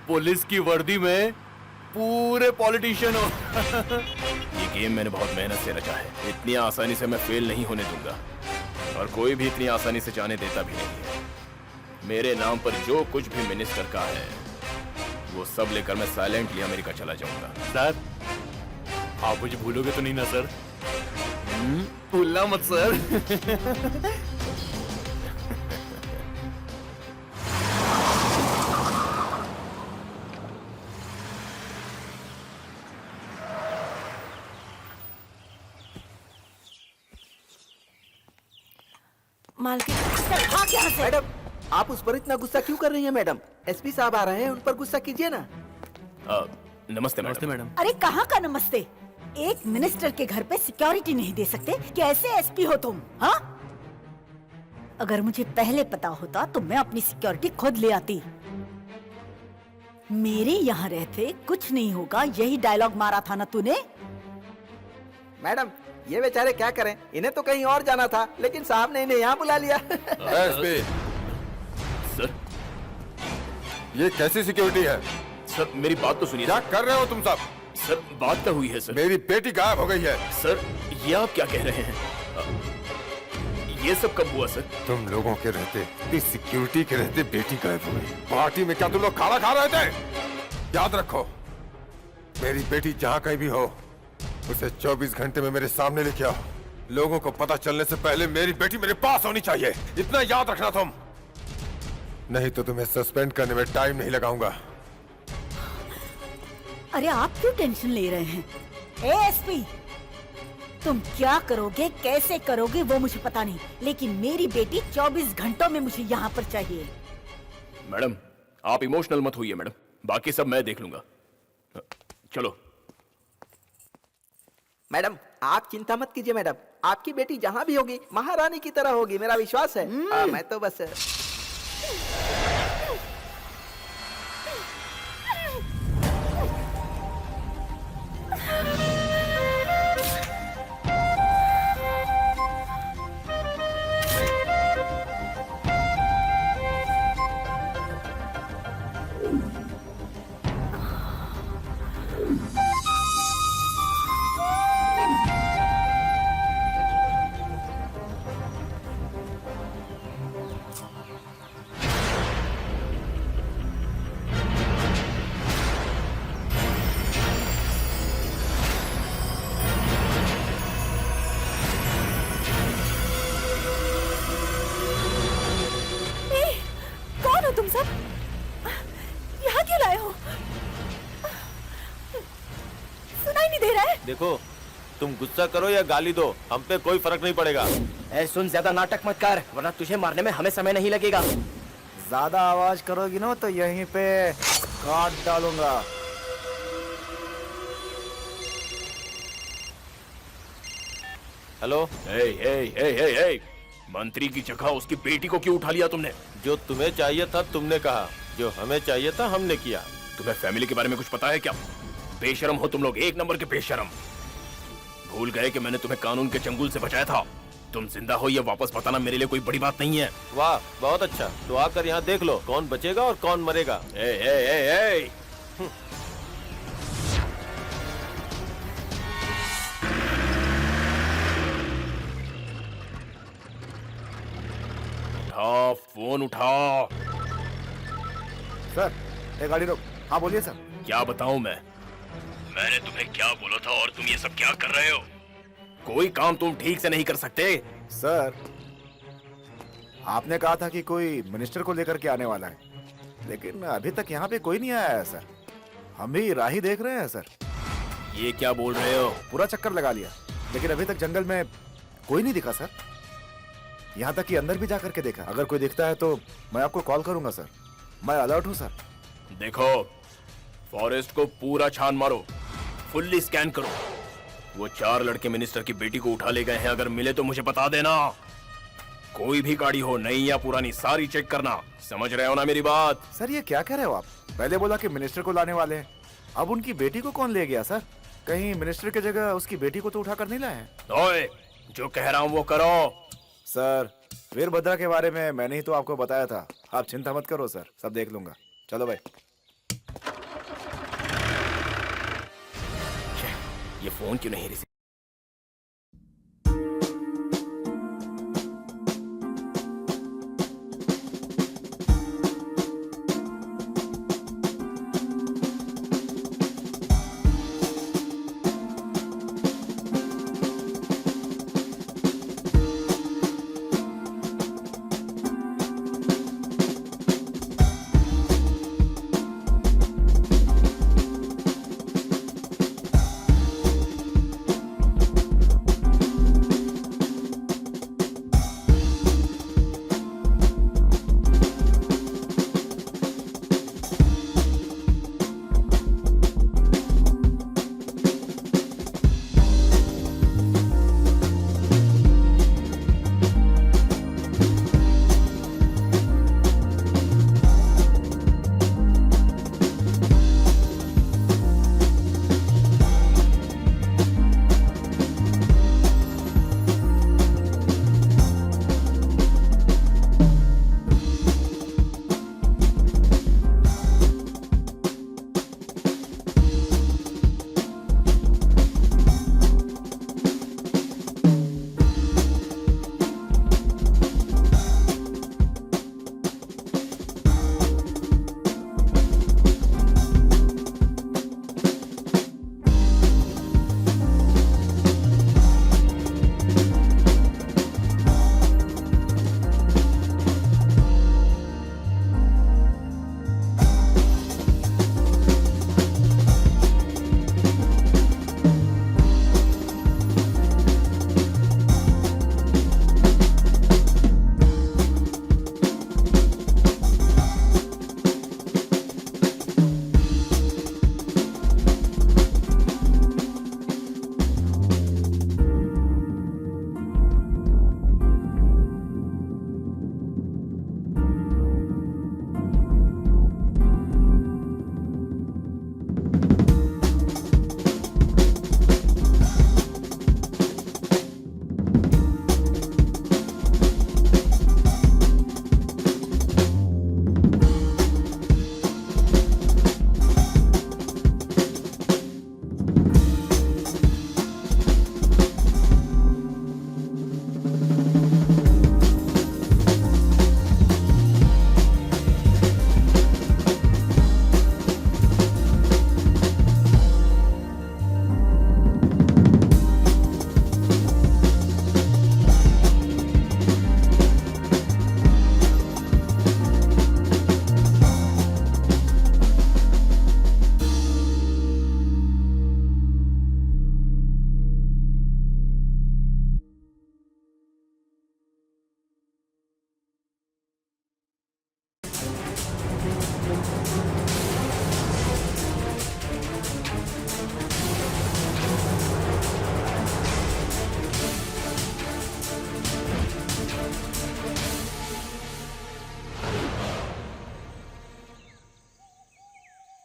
B: पुलिस की वर्दी में पूरे पॉलिटिशियन हो।
G: ये गेम मैंने बहुत मेहनत से रचा है। इतनी आसानी से मैं फेल नहीं होने दूंगा और कोई भी इतनी आसानी से जाने देता भी नहीं है। मेरे नाम पर जो कुछ भी मिनिस्टर का है वो सब लेकर मैं साइलेंटली अमेरिका चला जाऊंगा।
B: सर आप मुझे भूलोगे तो नहीं ना सर? भूलना मत सर।
K: मालकिन,
I: भाग यहाँ से।
A: मैडम आप उस पर इतना गुस्सा क्यों कर रही हैं? मैडम एसपी साहब आ रहे हैं, उन पर गुस्सा कीजिए ना।
G: नमस्ते मैडम।
I: अरे कहाँ का नमस्ते? एक मिनिस्टर के घर पे सिक्योरिटी नहीं दे सकते? कैसे एसपी हो तुम? हाँ, अगर मुझे पहले पता होता तो मैं अपनी सिक्योरिटी खुद ले आती। मेरे यहाँ रहते कुछ नहीं होगा, यही डायलॉग मारा था ना तूने?
A: मैडम ये बेचारे क्या करें, इन्हें तो कहीं और जाना था लेकिन साहब ने इन्हें यहाँ बुला लिया।
G: सर
H: ये कैसी सिक्योरिटी है?
G: सर मेरी बात तो सुनिए।
H: क्या कर रहे हो तुम सब?
G: सर बात क्या हुई है सर?
H: मेरी बेटी गायब हो गई है।
G: सर ये आप क्या कह रहे हैं? ये सब कब हुआ सर?
H: तुम लोगों के रहते, इस सिक्योरिटी के रहते बेटी गायब हुई। पार्टी में क्या तुम लोग खाना खा रहे थे? याद रखो, मेरी बेटी जहाँ कहीं भी हो, उसे 24 घंटे में मेरे सामने लेके आओ। लोगों को पता चलने से पहले मेरी बेटी मेरे पास होनी चाहिए, इतना याद रखना तुम। नहीं तो तुम्हें सस्पेंड करने में टाइम नहीं लगाऊंगा।
I: अरे आप क्यों टेंशन ले रहे हैं? एएसपी, तुम क्या करोगे, कैसे करोगे वो मुझे पता नहीं, लेकिन मेरी बेटी 24 घंटों में मुझे यहाँ पर चाहिए।
G: मैडम आप इमोशनल मत होइए मैडम, बाकी सब मैं देख लूंगा। चलो।
A: मैडम आप चिंता मत कीजिए मैडम, आपकी बेटी जहाँ भी होगी महारानी की तरह होगी, मेरा विश्वास है। मैं तो बस
K: कौन हो तुम सब? यहाँ क्यों लाए हो? सुनाई नहीं दे रहा है?
A: देखो, तुम गुस्सा करो या गाली दो, हम पे कोई फर्क नहीं पड़ेगा।
C: ए सुन, ज्यादा नाटक मत कर, वरना तुझे मारने में हमें समय नहीं लगेगा।
F: ज्यादा आवाज करोगी ना तो यहीं पे काट डालूंगा।
A: हेलो,
G: हे, मंत्री की जगह उसकी बेटी को क्यों उठा लिया तुमने?
A: जो तुम्हें चाहिए था तुमने कहा, जो हमें चाहिए था हमने किया।
G: तुम्हें फैमिली के बारे में कुछ पता है क्या? बेशरम हो तुम लोग, एक नंबर के बेशरम। भूल गए कि मैंने तुम्हें कानून के चंगुल से बचाया था। तुम जिंदा हो ये वापस बताना मेरे लिए कोई बड़ी बात नहीं है।
A: वाह, बहुत अच्छा। तो आकर यहाँ देख लो कौन बचेगा और कौन मरेगा।
G: ए, उठा, फोन उठा।
F: सर एक गाड़ी रोक। हाँ बोलिए सर।
G: क्या बताऊं मैंने तुम्हें क्या बोला था और तुम ये सब क्या कर रहे हो? कोई काम तुम ठीक से नहीं कर सकते।
F: सर आपने कहा था कि कोई मिनिस्टर को लेकर के आने वाला है, लेकिन अभी तक यहाँ पे कोई नहीं आया है सर। हम भी राह ही देख रहे हैं सर।
G: ये क्या बोल रहे हो?
F: पूरा चक्कर लगा लिया, लेकिन अभी तक जंगल में कोई नहीं दिखा सर। यहाँ तक कि अंदर भी जाकर के देखा। अगर कोई दिखता है तो मैं आपको कॉल करूंगा सर। मैं अलर्ट हूँ सर।
G: देखो, फॉरेस्ट को पूरा छान मारो, फुल्ली स्कैन करो। वो 4 लड़के मिनिस्टर की बेटी को उठा ले गए हैं, अगर मिले तो मुझे बता देना। कोई भी गाड़ी हो, नई या पुरानी, सारी चेक करना। समझ रहे हो ना मेरी बात?
F: सर ये क्या कह रहे हो आप? पहले बोला कि मिनिस्टर को लाने वाले हैं, अब उनकी बेटी को कौन ले गया सर? कहीं मिनिस्टर की जगह उसकी बेटी को तो उठा कर नहीं लाए हैं?
G: ओए, जो कह रहा हूँ वो करो।
F: सर वीरभद्रा के बारे में मैंने ही तो आपको बताया था। आप चिंता मत करो सर, सब देख लूंगा। चलो भाई।
G: ये फोन क्यों नहीं रिसीव?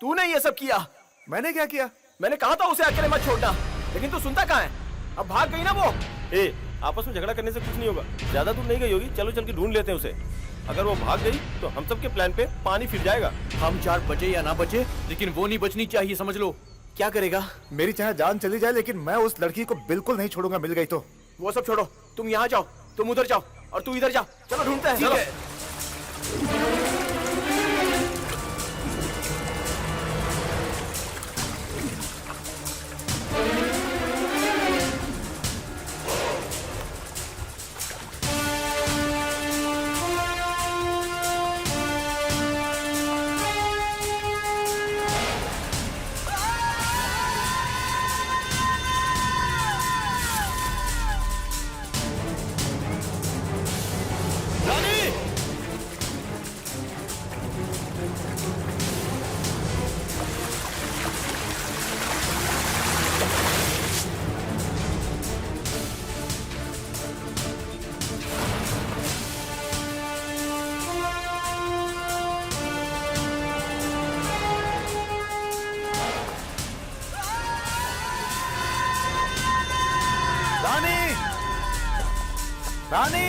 A: तूने ये सब किया।
F: मैंने क्या किया?
A: मैंने कहा था उसे अकेले मत छोड़ना, लेकिन तू सुनता कहाँ है? अब भाग गई ना वो।
L: आपस में झगड़ा करने से कुछ नहीं होगा। ज्यादा दूर नहीं गई होगी, चलो चल के ढूंढ लेते हैं उसे। अगर वो भाग गई तो हम सबके प्लान पे पानी फिर जाएगा।
B: हम चार बचे या ना बचे, लेकिन वो नहीं बचनी चाहिए, समझ लो।
A: क्या करेगा?
F: मेरी चाहे जान चली जाए, लेकिन मैं उस लड़की को बिल्कुल नहीं छोड़ूंगा, मिल गई तो।
A: वो सब छोड़ो, तुम यहाँ जाओ, तुम उधर जाओ और तू इधर जा। चलो ढूंढते हैं।
B: ठीक है।
F: रानी, रानी,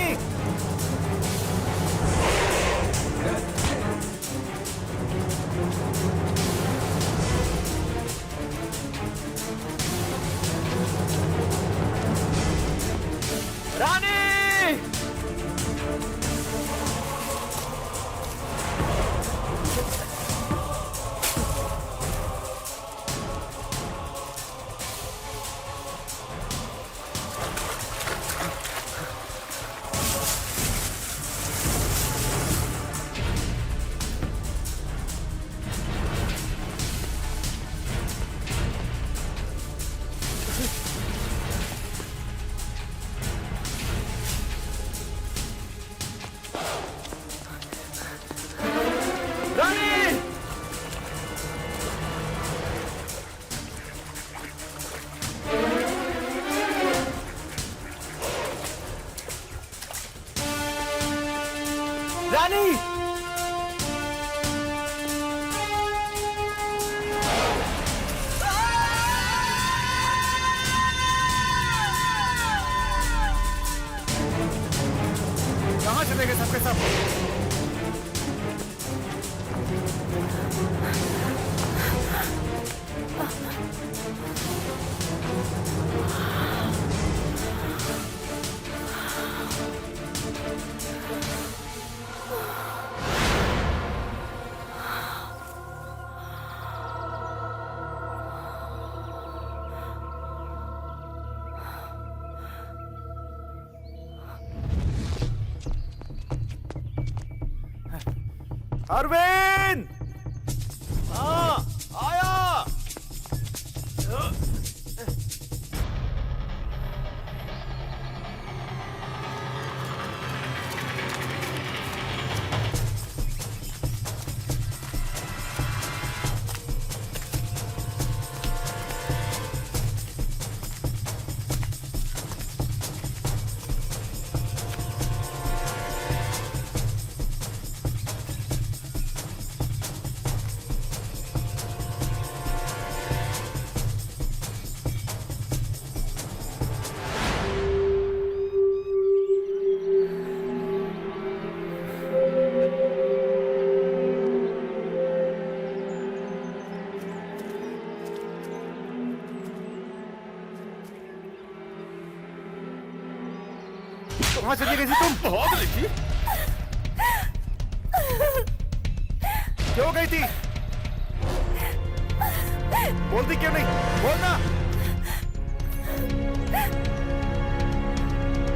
A: रानी! रानी! रानी!
F: कहाँ चले गए सबके सब? अरविंद!
A: हाँ, आया।
F: कहाँ चली गई थी तुम?
A: बहुत रही थी।
F: क्यों गई थी? बोलती क्यों नहीं? बोलना।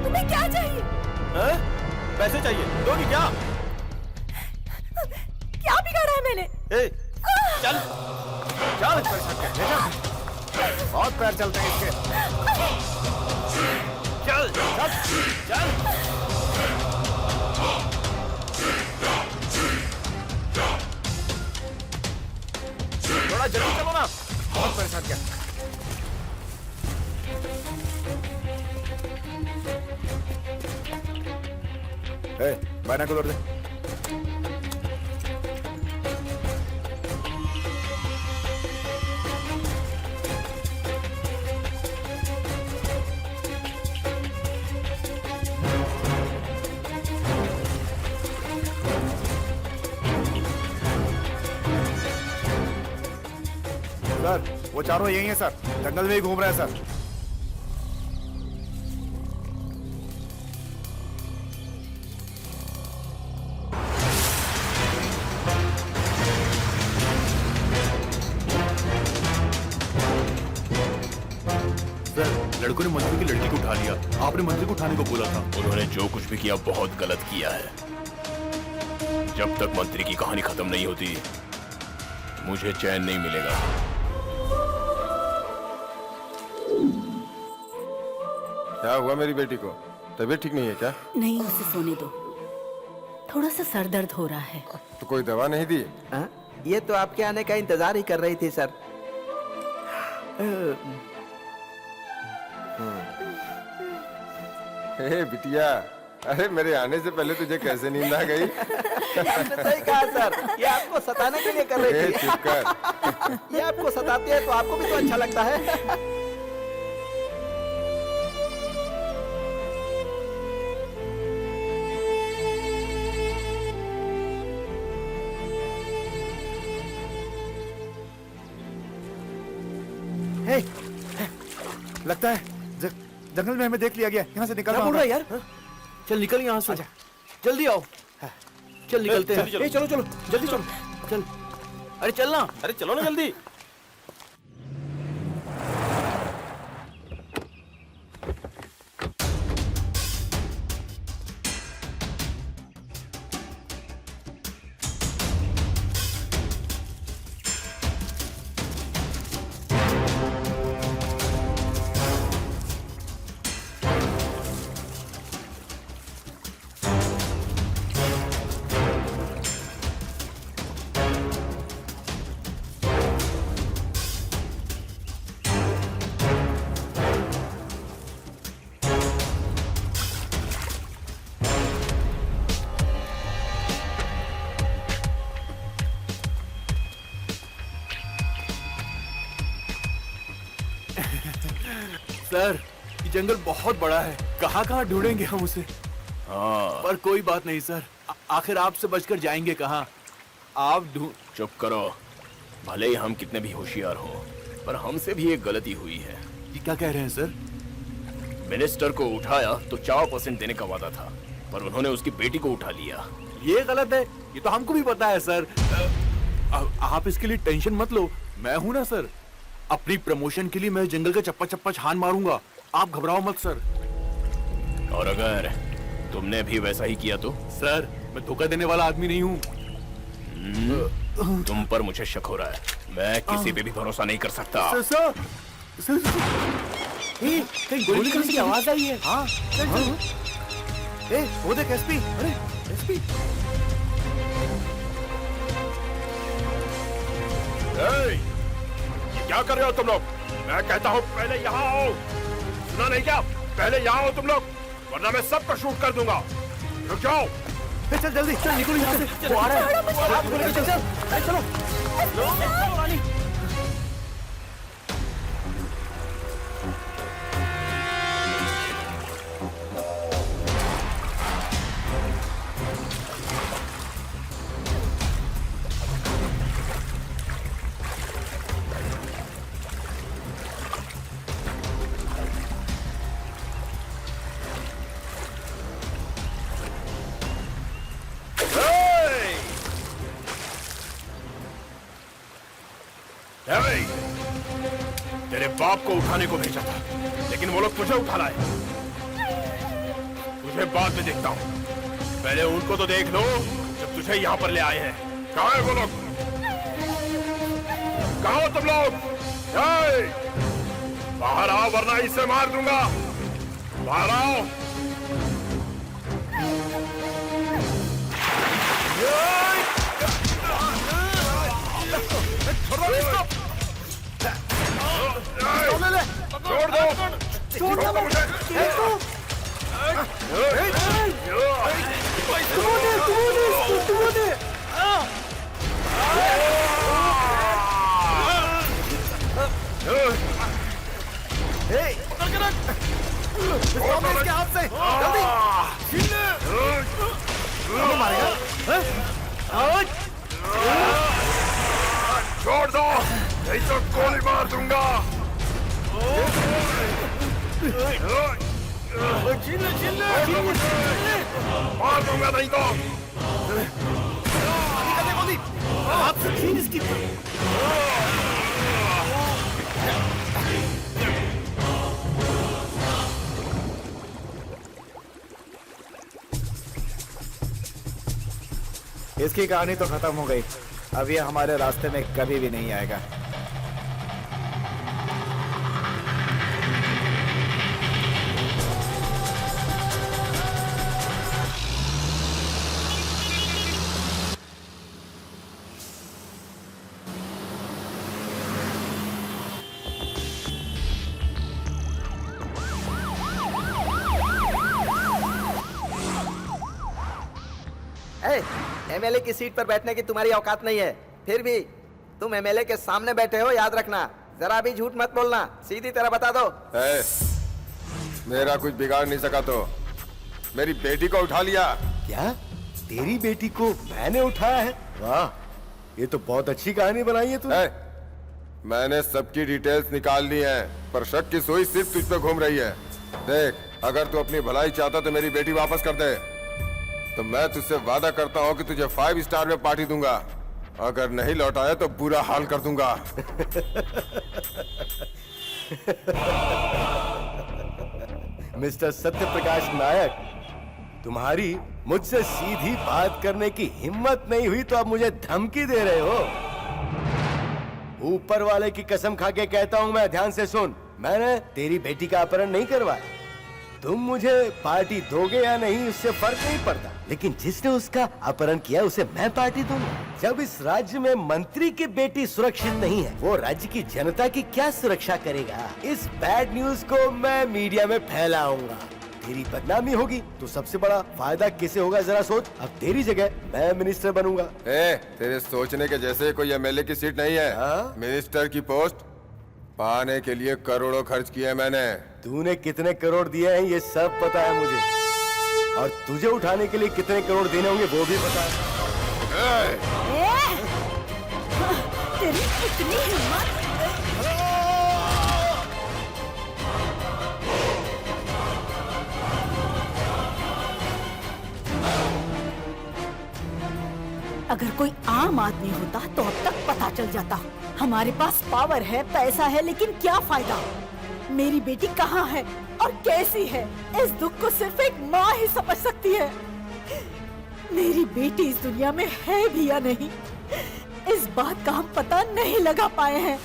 K: तुम्हें क्या चाहिए?
L: पैसे चाहिए, दोगी क्या?
K: क्या बिगाड़ा है मैंने?
L: चल
F: चल बहुत पैर चलते हैं इसके।
L: चल चल चल।
A: थोड़ा जल्दी चलो ना।
F: बहुत परेशान किया। बायनाकुलर दे। सर वो चारों यही हैं सर, जंगल में ही घूम रहे हैं सर।
B: सर लड़कों ने मंत्री की लड़की को उठा लिया, आपने मंत्री को उठाने को बोला था।
G: उन्होंने जो कुछ भी किया बहुत गलत किया है। जब तक मंत्री की कहानी खत्म नहीं होती मुझे चैन नहीं मिलेगा।
H: क्या हुआ मेरी बेटी को? तबीयत ठीक नहीं है क्या?
I: नहीं, उसे सोने दो, थोड़ा सा सर दर्द हो रहा है।
H: तो कोई दवा नहीं दी?
A: ये तो आपके आने का इंतजार ही कर रही थी सर।
H: हे बिटिया, अरे मेरे आने से पहले तुझे कैसे नींद आ गई?
A: आपने सही कहा सर, ये आपको सताने के लिए कर रही थी।
H: चुप कर।
A: ये आपको सताती है तो आपको भी तो अच्छा लगता है।
F: हे, लगता है जंगल में हमें देख लिया गया, यहाँ से निकलना
A: क्या बोल रहा है
F: होगा।
A: यार? चल निकल यहाँ से, जल्दी आओ। चल निकलते हैं।
L: जल्दी
A: चलो चलो जल्दी चलो, चल। अरे चलना।
L: अरे चलो ना जल्दी।
B: सर ये जंगल बहुत बड़ा है, कहाँ कहाँ ढूंढेंगे हम उसे?
G: हाँ,
B: पर कोई बात नहीं सर, आखिर आपसे बचकर जाएंगे कहाँ? आप
G: चुप करो। भले ही हम कितने भी होशियार हो, पर हमसे भी एक गलती हुई है।
B: ये क्या कह रहे हैं सर?
G: मिनिस्टर को उठाया तो 4% देने का वादा था, पर उन्होंने उसकी बेटी को उठा लिया।
B: ये गलत है, ये तो हमको भी पता है सर। आप इसके लिए टेंशन मत लो, मैं हूं ना सर। अपनी प्रमोशन के लिए मैं जंगल का चप्पा चप्पा छान मारूंगा, आप घबराओ मत सर।
G: और अगर तुमने भी वैसा ही किया तो?
B: सर मैं धोखा देने वाला आदमी नहीं हूँ।
G: तुम पर मुझे शक हो रहा है, मैं किसी पे भी भरोसा नहीं कर सकता।
B: सर
A: कहीं गोली चलने की आवाज आई है। हाँ वो देख एसपी। अरे एसपी,
G: ये क्या कर रहे हो तुम लोग? मैं कहता हूँ पहले यहाँ आओ। सुना नहीं क्या? पहले यहाँ आओ तुम लोग, वरना मैं सबको शूट कर दूंगा। रुक जाओ।
A: चल जल्दी चल, निकलो यहाँ से। वो आ रहा है। चल चल चलो।
G: तेरे बाप को उठाने को भेजा था, लेकिन वो लोग तुझे उठा लाए। तुझे बाद में देखता हूँ, पहले उनको तो देख लो जब तुझे यहाँ पर ले आए हैं। कहाँ है वो लोग? कहाँ हो तुम लोग? बाहर आओ वरना इसे मार दूंगा। बाहर आओ। छोड़ दो, छोड़ दो मुझे।
A: इसके हाथ से जल्दी मारेगा।
G: छोड़ दो, नहीं तो गोली
H: मार दूंगा नहीं तो।
A: इसकी कहानी तो खत्म हो गई। अब ये हमारे रास्ते में कभी भी नहीं आएगा।
D: एमएलए की सीट पर बैठने की तुम्हारी औकात नहीं है, फिर भी तुम एमएलए के सामने बैठे हो, याद रखना। जरा भी झूठ मत बोलना, सीधी तरह बता दो।
H: मेरा कुछ बिगाड़ नहीं सका तो मेरी बेटी को उठा लिया।
J: क्या तेरी बेटी को मैंने उठाया है? वाह, ये तो बहुत अच्छी कहानी बनाई है तूने।
H: मैंने सबकी डिटेल्स निकाल ली हैं, पर शक की सुई सिर्फ तुझ पे घूम रही है। देख, अगर तू अपनी भलाई चाहता तो मेरी बेटी वापस कर दे, तो मैं तुझसे वादा करता हूँ कि तुझे 5 स्टार में पार्टी दूंगा। अगर नहीं लौटाया तो बुरा हाल कर दूंगा।
J: मिस्टर सत्यप्रकाश नायक, तुम्हारी मुझसे सीधी बात करने की हिम्मत नहीं हुई तो अब मुझे धमकी दे रहे हो? ऊपर वाले की कसम खा के कहता हूं मैं, ध्यान से सुन, मैंने तेरी बेटी का अपहरण नहीं करवाया। तुम मुझे पार्टी दोगे या नहीं उससे फर्क नहीं पड़ता, लेकिन जिसने उसका अपहरण किया उसे मैं पार्टी दूंगा। जब इस राज्य में मंत्री की बेटी सुरक्षित नहीं है, वो राज्य की जनता की क्या सुरक्षा करेगा? इस बैड न्यूज को मैं मीडिया में फैलाऊंगा, तेरी बदनामी होगी। तो सबसे बड़ा फायदा किसे होगा जरा सोच। अब तेरी जगह मैं मिनिस्टर बनूंगा।
H: तेरे सोचने के जैसे कोई एमएलए की सीट नहीं है। मिनिस्टर की पोस्ट पाने के लिए करोड़ों खर्च किए मैंने।
J: तूने कितने करोड़ दिए हैं ये सब पता है मुझे, और तुझे उठाने के लिए कितने करोड़ देने होंगे वो भी पता है।
I: तेरी इतनी हिम्मत! अगर कोई आम आदमी होता तो अब तक पता चल जाता। हमारे पास पावर है, पैसा है, लेकिन क्या फायदा? मेरी बेटी कहाँ है और कैसी है, इस दुख को सिर्फ एक माँ ही समझ सकती है। मेरी बेटी इस दुनिया में है भी या नहीं, इस बात का हम पता नहीं लगा पाए हैं।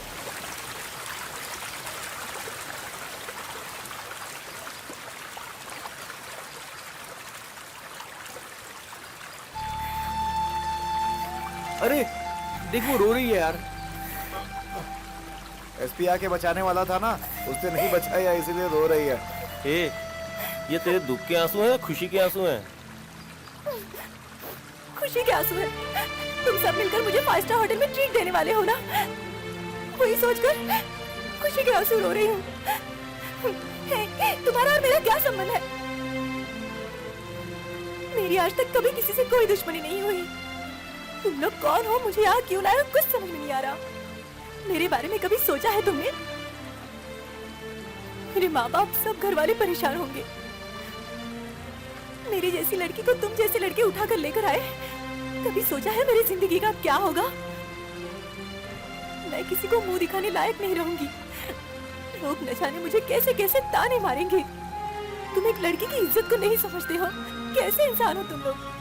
A: अरे देख, वो रो रही है यार। एसपी आके बचाने वाला था ना, उसने नहीं बचाया इसीलिए रो रही है।
L: ये तेरे दुख के आंसू हैं, खुशी के आंसू हैं?
K: खुशी के आंसू है। तुम सब मिलकर मुझे 5 स्टार होटल में ट्रीट देने वाले हो ना, वही सोचकर खुशी के आंसू रो रही हूँ। तुम्हारा और मेरा क्या संबंध है? मेरी आज तक कभी किसी से कोई दुश्मनी नहीं हुई। तुम लोग कौन हो, मुझे यहाँ क्यों लाए, कुछ समझ में नहीं आ रहा। मेरे बारे में कभी सोचा है तुमने? मेरे माँ बाप सब घर वाले परेशान होंगे। मेरी जैसी लड़की को तुम जैसे लड़के उठा कर लेकर आए। कभी सोचा है मेरी जिंदगी का क्या होगा? मैं किसी को मुंह दिखाने लायक नहीं रहूंगी। लोग न जाने मुझे कैसे कैसे ताने मारेंगे। तुम एक लड़की की इज्जत को नहीं समझते हो। कैसे इंसान हो तुम लोग?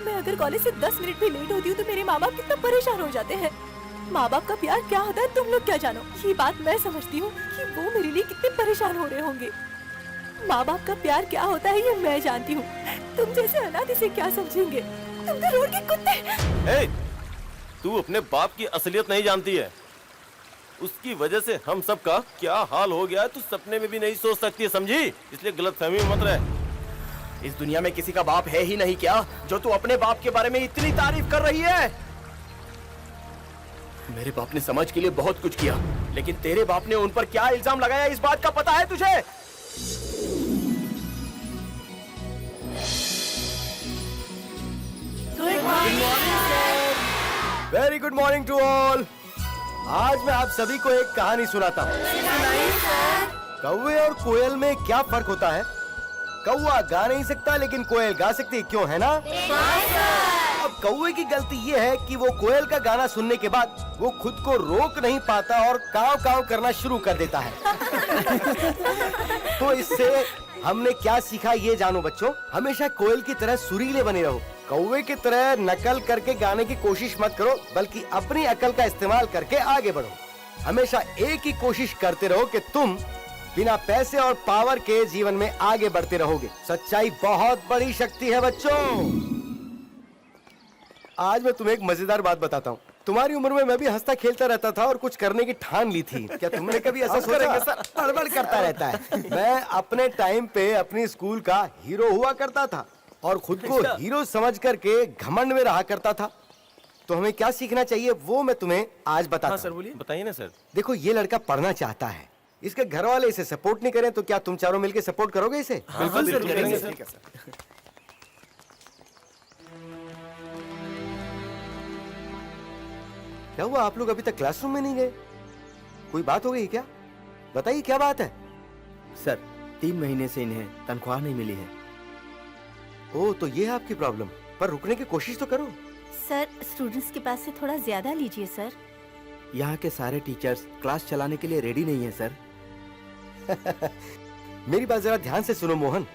K: मैं अगर कॉलेज से 10 मिनट भी लेट होती हूँ तो मेरे माँ बाप कितना परेशान हो जाते हैं। माँ बाप का प्यार क्या होता है तुम लोग क्या जानो। ये बात मैं समझती हूँ कि वो मेरे लिए कितने परेशान हो रहे होंगे। माँ बाप का प्यार क्या होता है ये मैं जानती हूँ। तुम जैसे अनाथ इसे क्या समझेंगे? तुम तो रोड के कुत्ते।
L: तू अपने बाप की असलियत नहीं जानती है। उसकी वजह से हम सब का क्या हाल हो गया है तू सपने में भी नहीं सोच सकती है, समझी? इसलिए गलतफहमी में मत रह।
G: इस दुनिया में किसी का बाप है ही नहीं क्या जो तू अपने बाप के बारे में इतनी तारीफ कर रही है? मेरे बाप ने समाज के लिए बहुत कुछ किया, लेकिन तेरे बाप ने उन पर क्या इल्जाम लगाया इस बात का पता है तुझे?
J: Very good morning to all. आज मैं आप सभी को एक कहानी सुनाता हूँ। कौवे और कोयल में क्या फर्क होता है? कौवा गा नहीं सकता लेकिन कोयल गा सकती है, क्यों है ना? अब कौवे की गलती ये है कि वो कोयल का गाना सुनने के बाद वो खुद को रोक नहीं पाता और काव काव करना शुरू कर देता है। तो इससे हमने क्या सीखा ये जानो बच्चों, हमेशा कोयल की तरह सुरीले बने रहो। कौवे की तरह नकल करके गाने की कोशिश मत करो, बल्कि अपनी अकल का इस्तेमाल करके आगे बढ़ो। हमेशा एक ही कोशिश करते रहो कि तुम बिना पैसे और पावर के जीवन में आगे बढ़ते रहोगे। सच्चाई बहुत बड़ी शक्ति है बच्चों। आज मैं तुम्हें एक मजेदार बात बताता हूँ। तुम्हारी उम्र में मैं भी हंसता खेलता रहता था और कुछ करने की ठान ली थी। क्या तुमने कभी ऐसा सोचा? बड़बड़ करता रहता है। मैं अपने टाइम पे अपनी स्कूल का हीरो हुआ करता था और खुद को हीरो समझ करके घमंड में रहा करता था। तो हमें क्या सीखना चाहिए वो मैं तुम्हें आज बताता हूं।
L: सर बोलिए, बताइए ना सर।
J: देखो, ये लड़का पढ़ना चाहता है, इसके घर वाले इसे सपोर्ट नहीं करें तो क्या तुम चारों मिलकर सपोर्ट करोगे इसे?
L: बिल्कुल सर, करेंगे सर।
F: ठीक है सर।
J: क्या हुआ, आप लोग अभी तक क्लासरूम में नहीं गए? कोई बात हो गई क्या? बताइए क्या बात है?
D: सर 3 महीने से इन्हें तनख्वाह नहीं मिली है।
J: ओ, तो ये है आपकी प्रॉब्लम। पर रुकने की कोशिश तो करो।
I: सर, स्टूडेंट्स के पास से थोड़ा ज्यादा लीजिए सर।
D: यहाँ के सारे टीचर्स क्लास चलाने के लिए रेडी नहीं है सर।
J: मेरी बात जरा ध्यान से सुनो मोहन।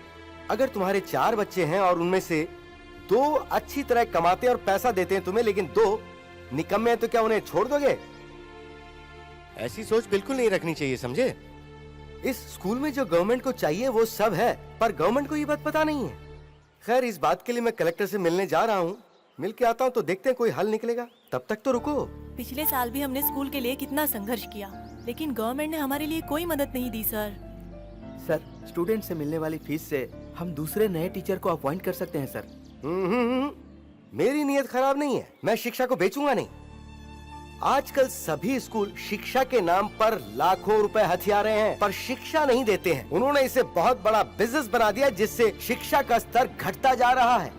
J: अगर तुम्हारे 4 बच्चे हैं और उनमें से 2 अच्छी तरह कमाते और पैसा देते हैं तुम्हें, लेकिन 2 निकम्मे हैं, तो क्या उन्हें छोड़ दोगे? ऐसी सोच बिल्कुल नहीं रखनी चाहिए, समझे? इस स्कूल में जो गवर्नमेंट को चाहिए वो सब है, पर गवर्नमेंट को ये बात पता नहीं है। खैर, इस बात के लिए मैं कलेक्टर से मिलने जा रहा हूँ। मिल के आता हूँ तो देखते हैं कोई हल निकलेगा। तब तक तो रुको।
K: पिछले साल भी हमने स्कूल के लिए कितना संघर्ष किया, लेकिन गवर्नमेंट ने हमारे लिए कोई मदद नहीं दी सर।
D: सर, स्टूडेंट से मिलने वाली फीस से हम दूसरे नए टीचर को अपॉइंट कर सकते हैं सर।
J: मेरी नीयत खराब नहीं है, मैं शिक्षा को बेचूंगा नहीं। आजकल सभी स्कूल शिक्षा के नाम पर लाखों रुपए हथिया रहे हैं, पर शिक्षा नहीं देते हैं। उन्होंने इसे बहुत बड़ा बिजनेस बना दिया, जिससे शिक्षा का स्तर घटता जा रहा है।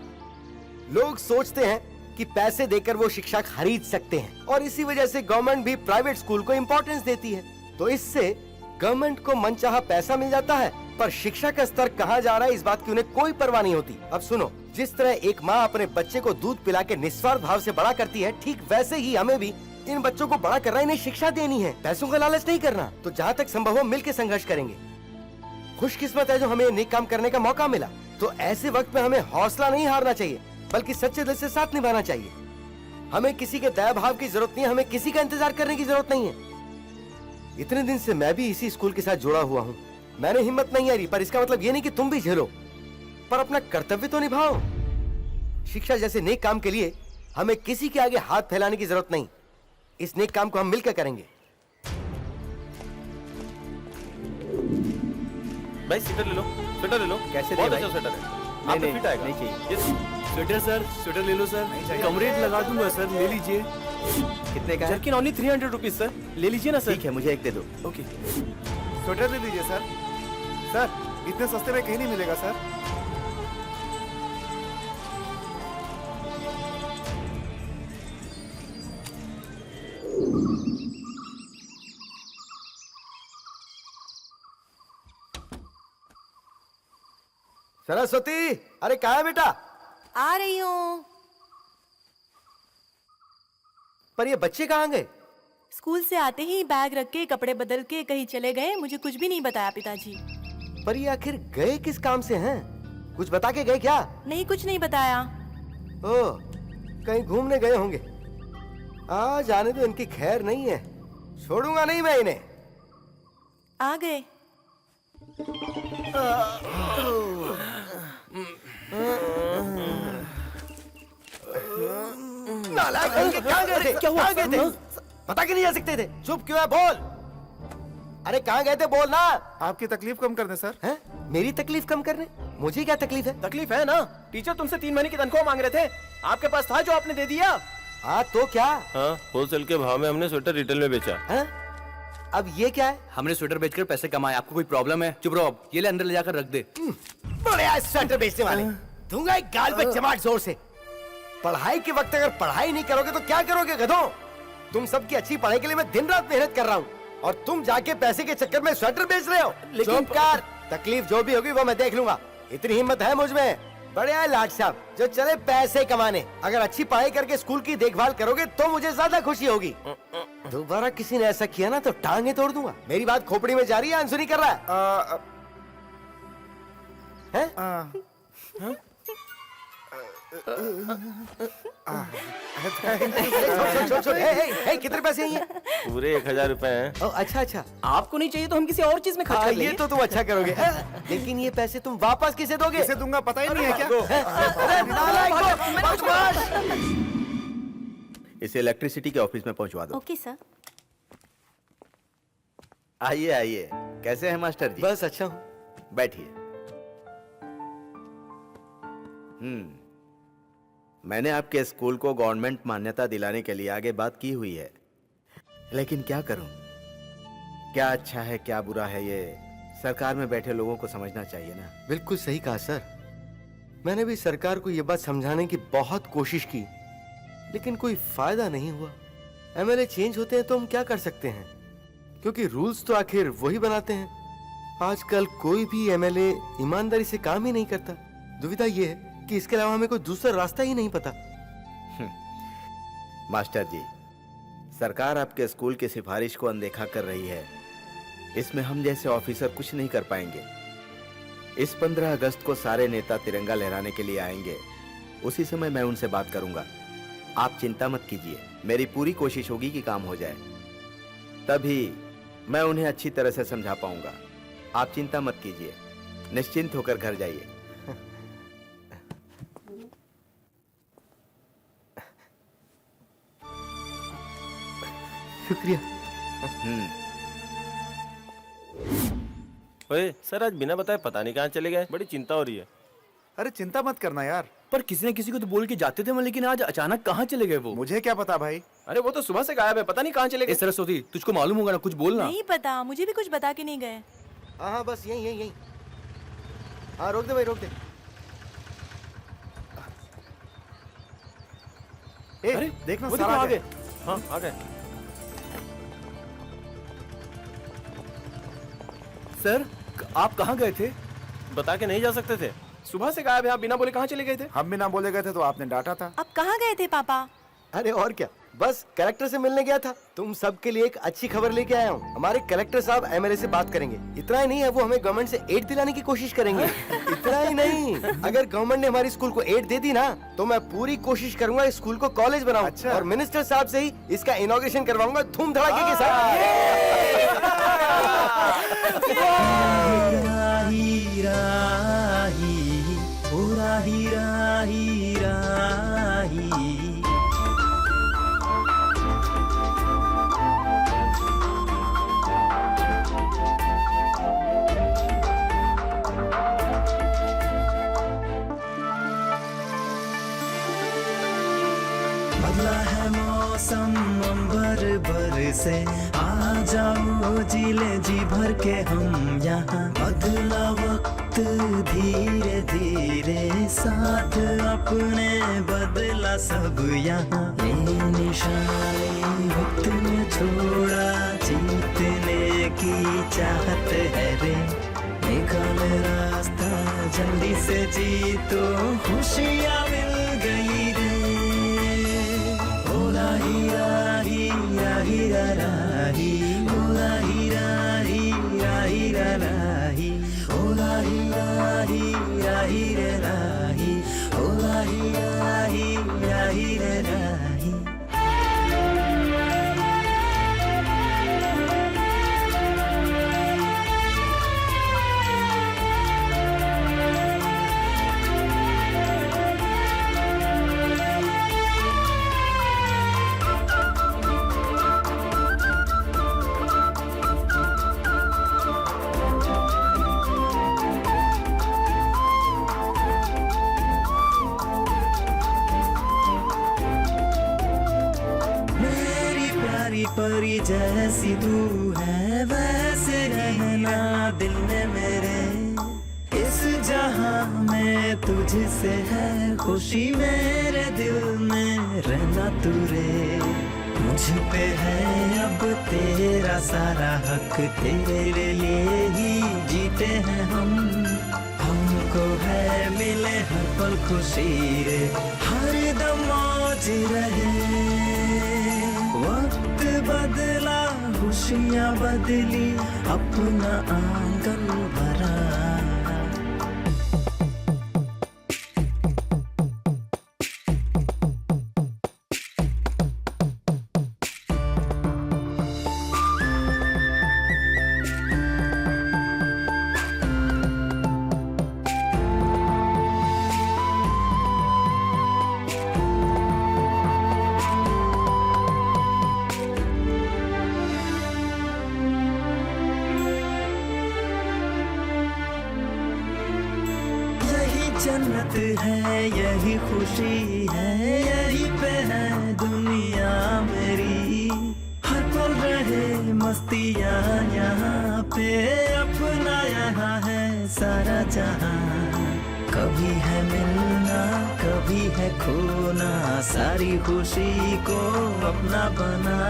J: लोग सोचते हैं कि पैसे देकर वो शिक्षा खरीद सकते हैं, और इसी वजह से गवर्नमेंट भी प्राइवेट स्कूल को इम्पोर्टेंस देती है। तो इससे गवर्नमेंट को मनचाहा पैसा मिल जाता है, पर शिक्षा का स्तर कहाँ जा रहा है इस बात की उन्हें कोई परवाह नहीं होती। अब सुनो, जिस तरह एक माँ अपने बच्चे को दूध पिला के निस्वार्थ भाव से बड़ा करती है, ठीक वैसे ही हमें भी इन बच्चों को बड़ा करना, इन्हें शिक्षा देनी है। पैसों का लालच नहीं करना। तो जहाँ तक संभव हो मिलकर संघर्ष करेंगे। खुशकिस्मत है जो हमें नेक काम करने का मौका मिला। तो ऐसे वक्त में हमें हौसला नहीं हारना चाहिए, बल्कि सच्चे दिल से साथ निभाना चाहिए। हमें किसी के दया भाव की जरूरत नहीं है, हमें किसी का इंतजार करने की जरूरत नहीं है। इतने दिन से मैं भी इसी स्कूल के साथ जुड़ा हुआ हूँ। मैंने हिम्मत नहीं हारी, पर इसका मतलब ये नहीं कि तुम भी झेलो, पर अपना कर्तव्य तो निभाओ। शिक्षा जैसे नेक काम के लिए हमें किसी के आगे हाथ फैलाने की जरूरत नहीं। इस नेक काम को हम मिलकर करेंगे।
L: भाई स्वेटर ले लो, स्वेटर ले लो।
D: कैसे
L: बहुत
D: दे
L: अच्छा
D: भाई?
L: स्वेटर है, आप
D: नहीं,
L: फिट आएगा।
D: नहीं चाहिए।
L: ये
A: स्वेटर सर, स्वेटर ले लो सर, कम रेट लगा दूंगा सर, ले लीजिए।
D: कितने का है?
C: जर्किन ओनली 300 रुपीज सर, ले लीजिए ना सर।
D: ठीक है, मुझे एक दे दो।
C: ओके।
F: स्वेटर ले लीजिए सर। सर, इतने सस्ते में कहीं नहीं मिलेगा सर।
J: सरस्वती, अरे कहाँ है बेटा?
K: आ रही हूँ।
J: पर ये बच्चे कहाँ गए?
K: स्कूल से आते ही बैग रख के कपड़े बदल के कहीं चले गए, मुझे कुछ भी नहीं बताया पिताजी।
J: पर ये आखिर गए किस काम से हैं? कुछ बता के गए क्या?
K: नहीं, कुछ नहीं बताया।
J: ओ, कहीं घूमने गए होंगे। आज आने दो, इनकी खैर नहीं है। छोड़ूंगा नहीं मैं इन्हें।
K: आ गए।
J: नालायक लड़के, कहाँ गए थे?
C: क्या हुआ?
J: कहाँ गए थे? पता क्यों नहीं जा सकते थे? चुप क्यों है? बोल। अरे कहाँ गए थे? बोल ना।
F: आपकी तकलीफ कम कर दे सर।
J: हैं? मेरी तकलीफ कम करने? मुझे क्या तकलीफ है?
C: तकलीफ है ना, टीचर तुमसे 3 महीने की तनख्वाह मांग रहे थे, आपके पास था जो आपने दे दिया।
J: हाँ तो क्या?
L: हाँ, होलसेल के भाव में हमने स्वेटर रिटेल में बेचा।
J: हैं? अब ये क्या है?
A: हमने स्वेटर बेचकर पैसे कमाए, आपको कोई प्रॉब्लम है? चुप रहो, अब ये ले अंदर ले जाकर रख दे।
J: बड़े आज स्वेटर बेचने वाले। दूंगा एक गाल पे चमाट जोर से। पढ़ाई के वक्त अगर पढ़ाई नहीं करोगे तो क्या करोगे गधों? तुम सबकी अच्छी पढ़ाई के लिए मैं दिन रात मेहनत कर रहा हूँ, और तुम जाके पैसे के चक्कर में स्वेटर बेच रहे हो।
D: लेकिन-
J: चुप कर, तकलीफ जो भी होगी वो मैं देख लूंगा। इतनी हिम्मत है मुझ में। बड़े आए लाट साहब जो चले पैसे कमाने। अगर अच्छी पढ़ाई करके स्कूल की देखभाल करोगे तो मुझे ज्यादा खुशी होगी। दोबारा किसी ने ऐसा किया ना तो टांगे तोड़ दूंगा। मेरी बात खोपड़ी में जा रही है, आंसू नहीं कर रहा है? छोड़, छोड़, हे, कितने पैसे हैं ये?
L: पूरे 1000 रुपए हैं।
J: ओ, अच्छा अच्छा,
C: आपको नहीं चाहिए तो हम किसी और चीज में खर्च कर
J: ये
C: लेंगे।
J: तो तुम अच्छा करोगे। लेकिन ये पैसे तुम वापस किसे दोगे?
F: किसे दूंगा पता ही नहीं है क्या?
J: अरे नालायक हो, बदमाश!
E: इसे इलेक्ट्रिसिटी के ऑफिस में पहुंचवा दो।
K: Okay sir.
E: आइए आइए, कैसे हैं मास्टर जी?
J: बस अच्छा हूँ।
E: बैठिए। मैंने आपके स्कूल को गवर्नमेंट मान्यता दिलाने के लिए आगे बात की हुई है, लेकिन क्या करूं? क्या अच्छा है क्या बुरा है ये सरकार में बैठे लोगों को समझना चाहिए ना।
J: बिल्कुल सही कहा सर। मैंने भी सरकार को ये बात समझाने की बहुत कोशिश की, लेकिन कोई फायदा नहीं हुआ। एमएलए चेंज होते हैं तो हम क्या कर सकते हैं, क्योंकि रूल्स तो आखिर वही बनाते हैं। आजकल कोई भी एमएलए ईमानदारी से काम ही नहीं करता। दुविधा ये है कि इसके अलावा हमें कोई दूसरा रास्ता ही नहीं पता।
E: मास्टर जी, सरकार आपके स्कूल की सिफारिश को अनदेखा कर रही है। इसमें हम जैसे ऑफिसर कुछ नहीं कर पाएंगे। इस 15 अगस्त को सारे नेता तिरंगा लहराने के लिए आएंगे। उसी समय मैं उनसे बात करूंगा। आप चिंता मत कीजिए, मेरी पूरी कोशिश होगी कि काम हो जाए। तभी मैं उन्हें अच्छी तरह से समझा पाऊंगा। आप चिंता मत कीजिए, निश्चिंत होकर घर जाइए।
J: शुक्रिया।
L: ओए सर, आज बिना बताए पता नहीं कहाँ चले गए। बड़ी चिंता हो रही है।
F: अरे चिंता मत करना यार।
A: पर किसी न किसी को तो बोल के जाते थे, लेकिन आज अचानक कहाँ चले गए वो?
F: मुझे क्या पता भाई।
G: अरे वो तो सुबह से गायब है, पता नहीं कहाँ चले गए।
A: सरस्वती, तुझको मालूम होगा ना, कुछ बोलना।
K: नहीं पता, मुझे भी कुछ बता के नहीं गए।
J: हाँ हाँ, बस यही यही यही। हाँ रोक दे भाई, रोक दे।
F: अरे देखना,
A: वो
F: सारा
A: देखो
F: आ
A: आगे।
F: गए।
L: हाँ आ गए।
A: सर, आप कहाँ गए थे?
L: बता के नहीं जा सकते थे।
G: सुबह से गायब है, आप बिना बोले कहाँ चले गए थे?
F: हम भी ना बोले गए थे तो आपने डांटा था।
K: आप कहाँ गए थे पापा?
J: अरे और क्या, बस कलेक्टर से मिलने गया था। तुम सबके लिए एक अच्छी खबर लेके आया हूँ। हमारे कलेक्टर साहब एमएलए से बात करेंगे। इतना ही नहीं है, वो हमें गवर्नमेंट से एड दिलाने की कोशिश करेंगे। इतना ही नहीं, अगर गवर्नमेंट ने हमारी स्कूल को एड दे दी ना, तो मैं पूरी कोशिश करूंगा इस स्कूल को कॉलेज बनाऊं।
F: अच्छा।
J: और मिनिस्टर साहब से ही इसका इनॉग्रेशन करवाऊंगा धूम धड़ाके के साथ।
M: बदला है मौसम अंबर बरसे, आ जाओ जिले जी भर के हम यहाँ। बदला वक्त धीरे धीरे, साथ अपने बदला सब यहाँ। ये निशानी वक्त ने छोड़ा, जीतने की चाहत है रे। निकाल रास्ता जल्दी से जीतो, खुशियाँ मिल गई रे। ओला हीरा हीरा हीरा राही, ओला हीरा हीरा हीरा राही, ओला हीरा हीरा हीरा राही, ओला हीरा हीरा हीरा राही। परी जैसी तू है, वैसे रहना दिल में मेरे। इस जहां में तुझसे है खुशी, मेरे दिल में रहना तू रे। मुझ पे है अब तेरा सारा हक, तेरे लिए ही जीते हैं हम। हमको है मिले हर पल खुशी रे, हर दम मौज रहे। वक्त बदला खुशियाँ बदली, अपना आंगन भरा। जन्नत है यही खुशी है, यही पे है दुनिया मेरी। हर पल रहे मस्तियाँ यहाँ पे, अपना यहाँ है सारा जहाँ। कभी है मिलना कभी है खोना, सारी खुशी को अपना बना।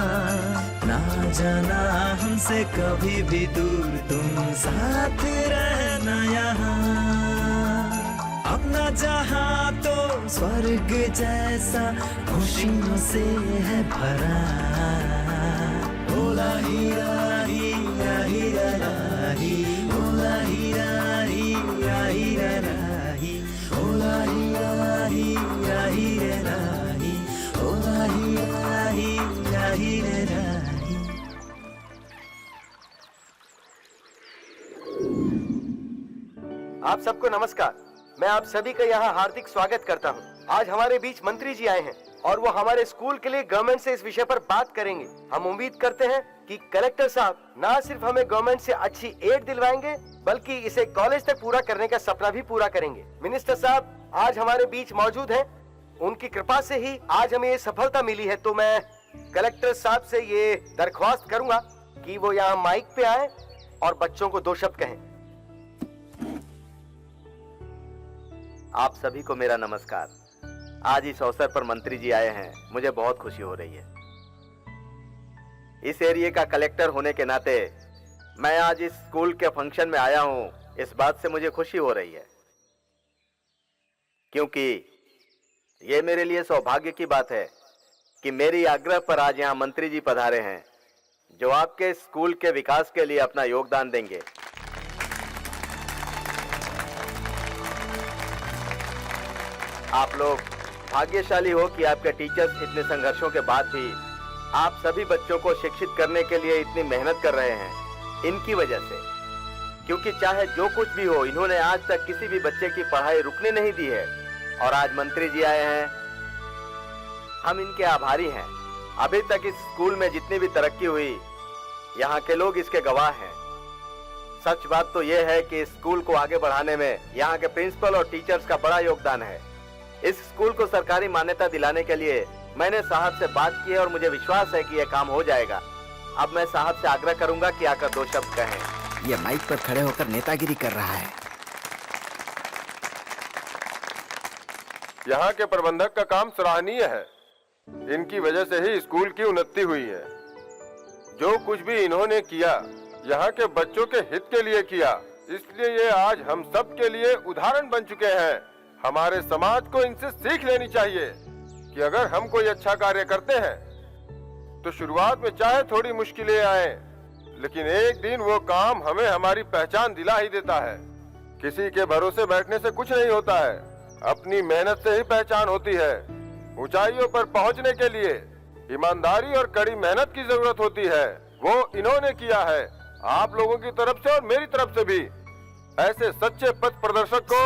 M: ना जाना हमसे कभी भी दूर, तुम साथ रहना यहाँ। अपना जहाँ तो स्वर्ग जैसा खुशियों से है भरा। ओला हीरा हीरा हीरा राही, ओला हीरा हीरा हीरा राही, ओला हीरा हीरा हीरा राही, ओला हीरा हीरा हीरा राही।
J: आप सबको नमस्कार। मैं आप सभी का यहाँ हार्दिक स्वागत करता हूँ। आज हमारे बीच मंत्री जी आए हैं और वो हमारे स्कूल के लिए गवर्नमेंट से इस विषय पर बात करेंगे। हम उम्मीद करते हैं कि कलेक्टर साहब न सिर्फ हमें गवर्नमेंट से अच्छी एड दिलवाएंगे, बल्कि इसे कॉलेज तक पूरा करने का सपना भी पूरा करेंगे। मिनिस्टर साहब आज हमारे बीच मौजूद हैं। उनकी कृपा से ही आज हमें ये सफलता मिली है। तो मैं कलेक्टर साहब से ये दरख्वास्त करूंगा कि वो यहाँ माइक पे आए और बच्चों को 2 शब्द कहें।
E: आप सभी को मेरा नमस्कार। आज इस अवसर पर मंत्री जी आए हैं, मुझे बहुत खुशी हो रही है। इस एरिया का कलेक्टर होने के नाते मैं आज इस स्कूल के फंक्शन में आया हूं, इस बात से मुझे खुशी हो रही है, क्योंकि ये मेरे लिए सौभाग्य की बात है कि मेरी आग्रह पर आज यहाँ मंत्री जी पधारे हैं, जो आपके स्कूल के विकास के लिए अपना योगदान देंगे। आप लोग भाग्यशाली हो कि आपके टीचर्स इतने संघर्षों के बाद भी आप सभी बच्चों को शिक्षित करने के लिए इतनी मेहनत कर रहे हैं, इनकी वजह से। क्योंकि चाहे जो कुछ भी हो, इन्होंने आज तक किसी भी बच्चे की पढ़ाई रुकने नहीं दी है। और आज मंत्री जी आए हैं, हम इनके आभारी हैं। अभी तक इस स्कूल में जितनी भी तरक्की हुई, यहाँ के लोग इसके गवाह हैं। सच बात तो यह है कि इस स्कूल को आगे बढ़ाने में यहाँ के प्रिंसिपल और टीचर्स का बड़ा योगदान है। इस स्कूल को सरकारी मान्यता दिलाने के लिए मैंने साहब से बात की है और मुझे विश्वास है कि यह काम हो जाएगा। अब मैं साहब से आग्रह करूंगा कि आकर 2 शब्द कहें।
D: ये माइक पर खड़े होकर नेतागिरी कर रहा है।
H: यहाँ के प्रबंधक का काम सराहनीय है। इनकी वजह से ही स्कूल की उन्नति हुई है। जो कुछ भी इन्होंने किया, यहाँ के बच्चों के हित के लिए किया, इसलिए ये आज हम सब के लिए उदाहरण बन चुके हैं। हमारे समाज को इनसे सीख लेनी चाहिए कि अगर हम कोई अच्छा कार्य करते हैं तो शुरुआत में चाहे थोड़ी मुश्किलें आए, लेकिन एक दिन वो काम हमें हमारी पहचान दिला ही देता है। किसी के भरोसे बैठने से कुछ नहीं होता है, अपनी मेहनत से ही पहचान होती है। ऊंचाइयों पर पहुंचने के लिए ईमानदारी और कड़ी मेहनत की जरूरत होती है। वो इन्होंने किया है। आप लोगों की तरफ से और मेरी तरफ से भी ऐसे सच्चे पथ प्रदर्शक को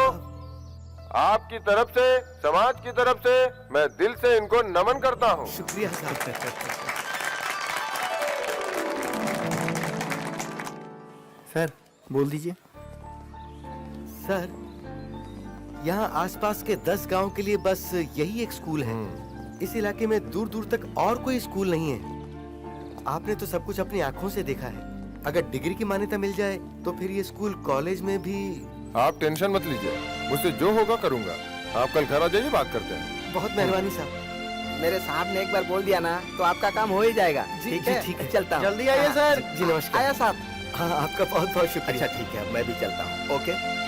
H: आपकी तरफ से, समाज की तरफ से मैं दिल से इनको नमन करता हूँ।
D: शुक्रिया
A: सर, बोल दीजिए।
J: सर, यहाँ आसपास के 10 गांव के लिए बस यही एक स्कूल है। इस इलाके में दूर दूर तक और कोई स्कूल नहीं है। आपने तो सब कुछ अपनी आंखों से देखा है। अगर डिग्री की मान्यता मिल जाए तो फिर ये स्कूल कॉलेज में भी।
H: आप टेंशन मत लीजिए, मुझसे जो होगा करूंगा। आप कल घर आ जाइए, बात करते हैं।
J: बहुत मेहरबानी साहब।
D: मेरे साहब ने एक बार बोल दिया ना तो आपका काम हो ही जाएगा। ठीक है,
J: ठीक है।
D: चलता हूँ।
J: जल्दी आइए
D: हाँ,
J: सर। जी नमस्कार।
D: आया साहब।
J: हाँ, आपका बहुत बहुत शुक्रिया।
D: अच्छा ठीक है, मैं भी चलता हूँ। ओके।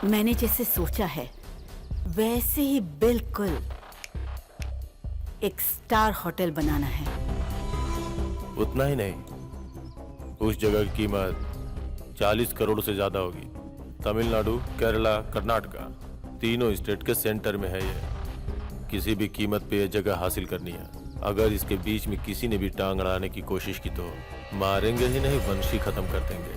I: मैंने जैसे सोचा है वैसे ही बिल्कुल एक स्टार होटल बनाना है।
L: उतना ही नहीं, उस जगह की कीमत 40 करोड़ से ज्यादा होगी। तमिलनाडु, केरला, कर्नाटका तीनों स्टेट के सेंटर में है ये। किसी भी कीमत पे ये जगह हासिल करनी है। अगर इसके बीच में किसी ने भी टांग अड़ाने की कोशिश की तो मारेंगे ही नहीं, वंशी खत्म कर देंगे।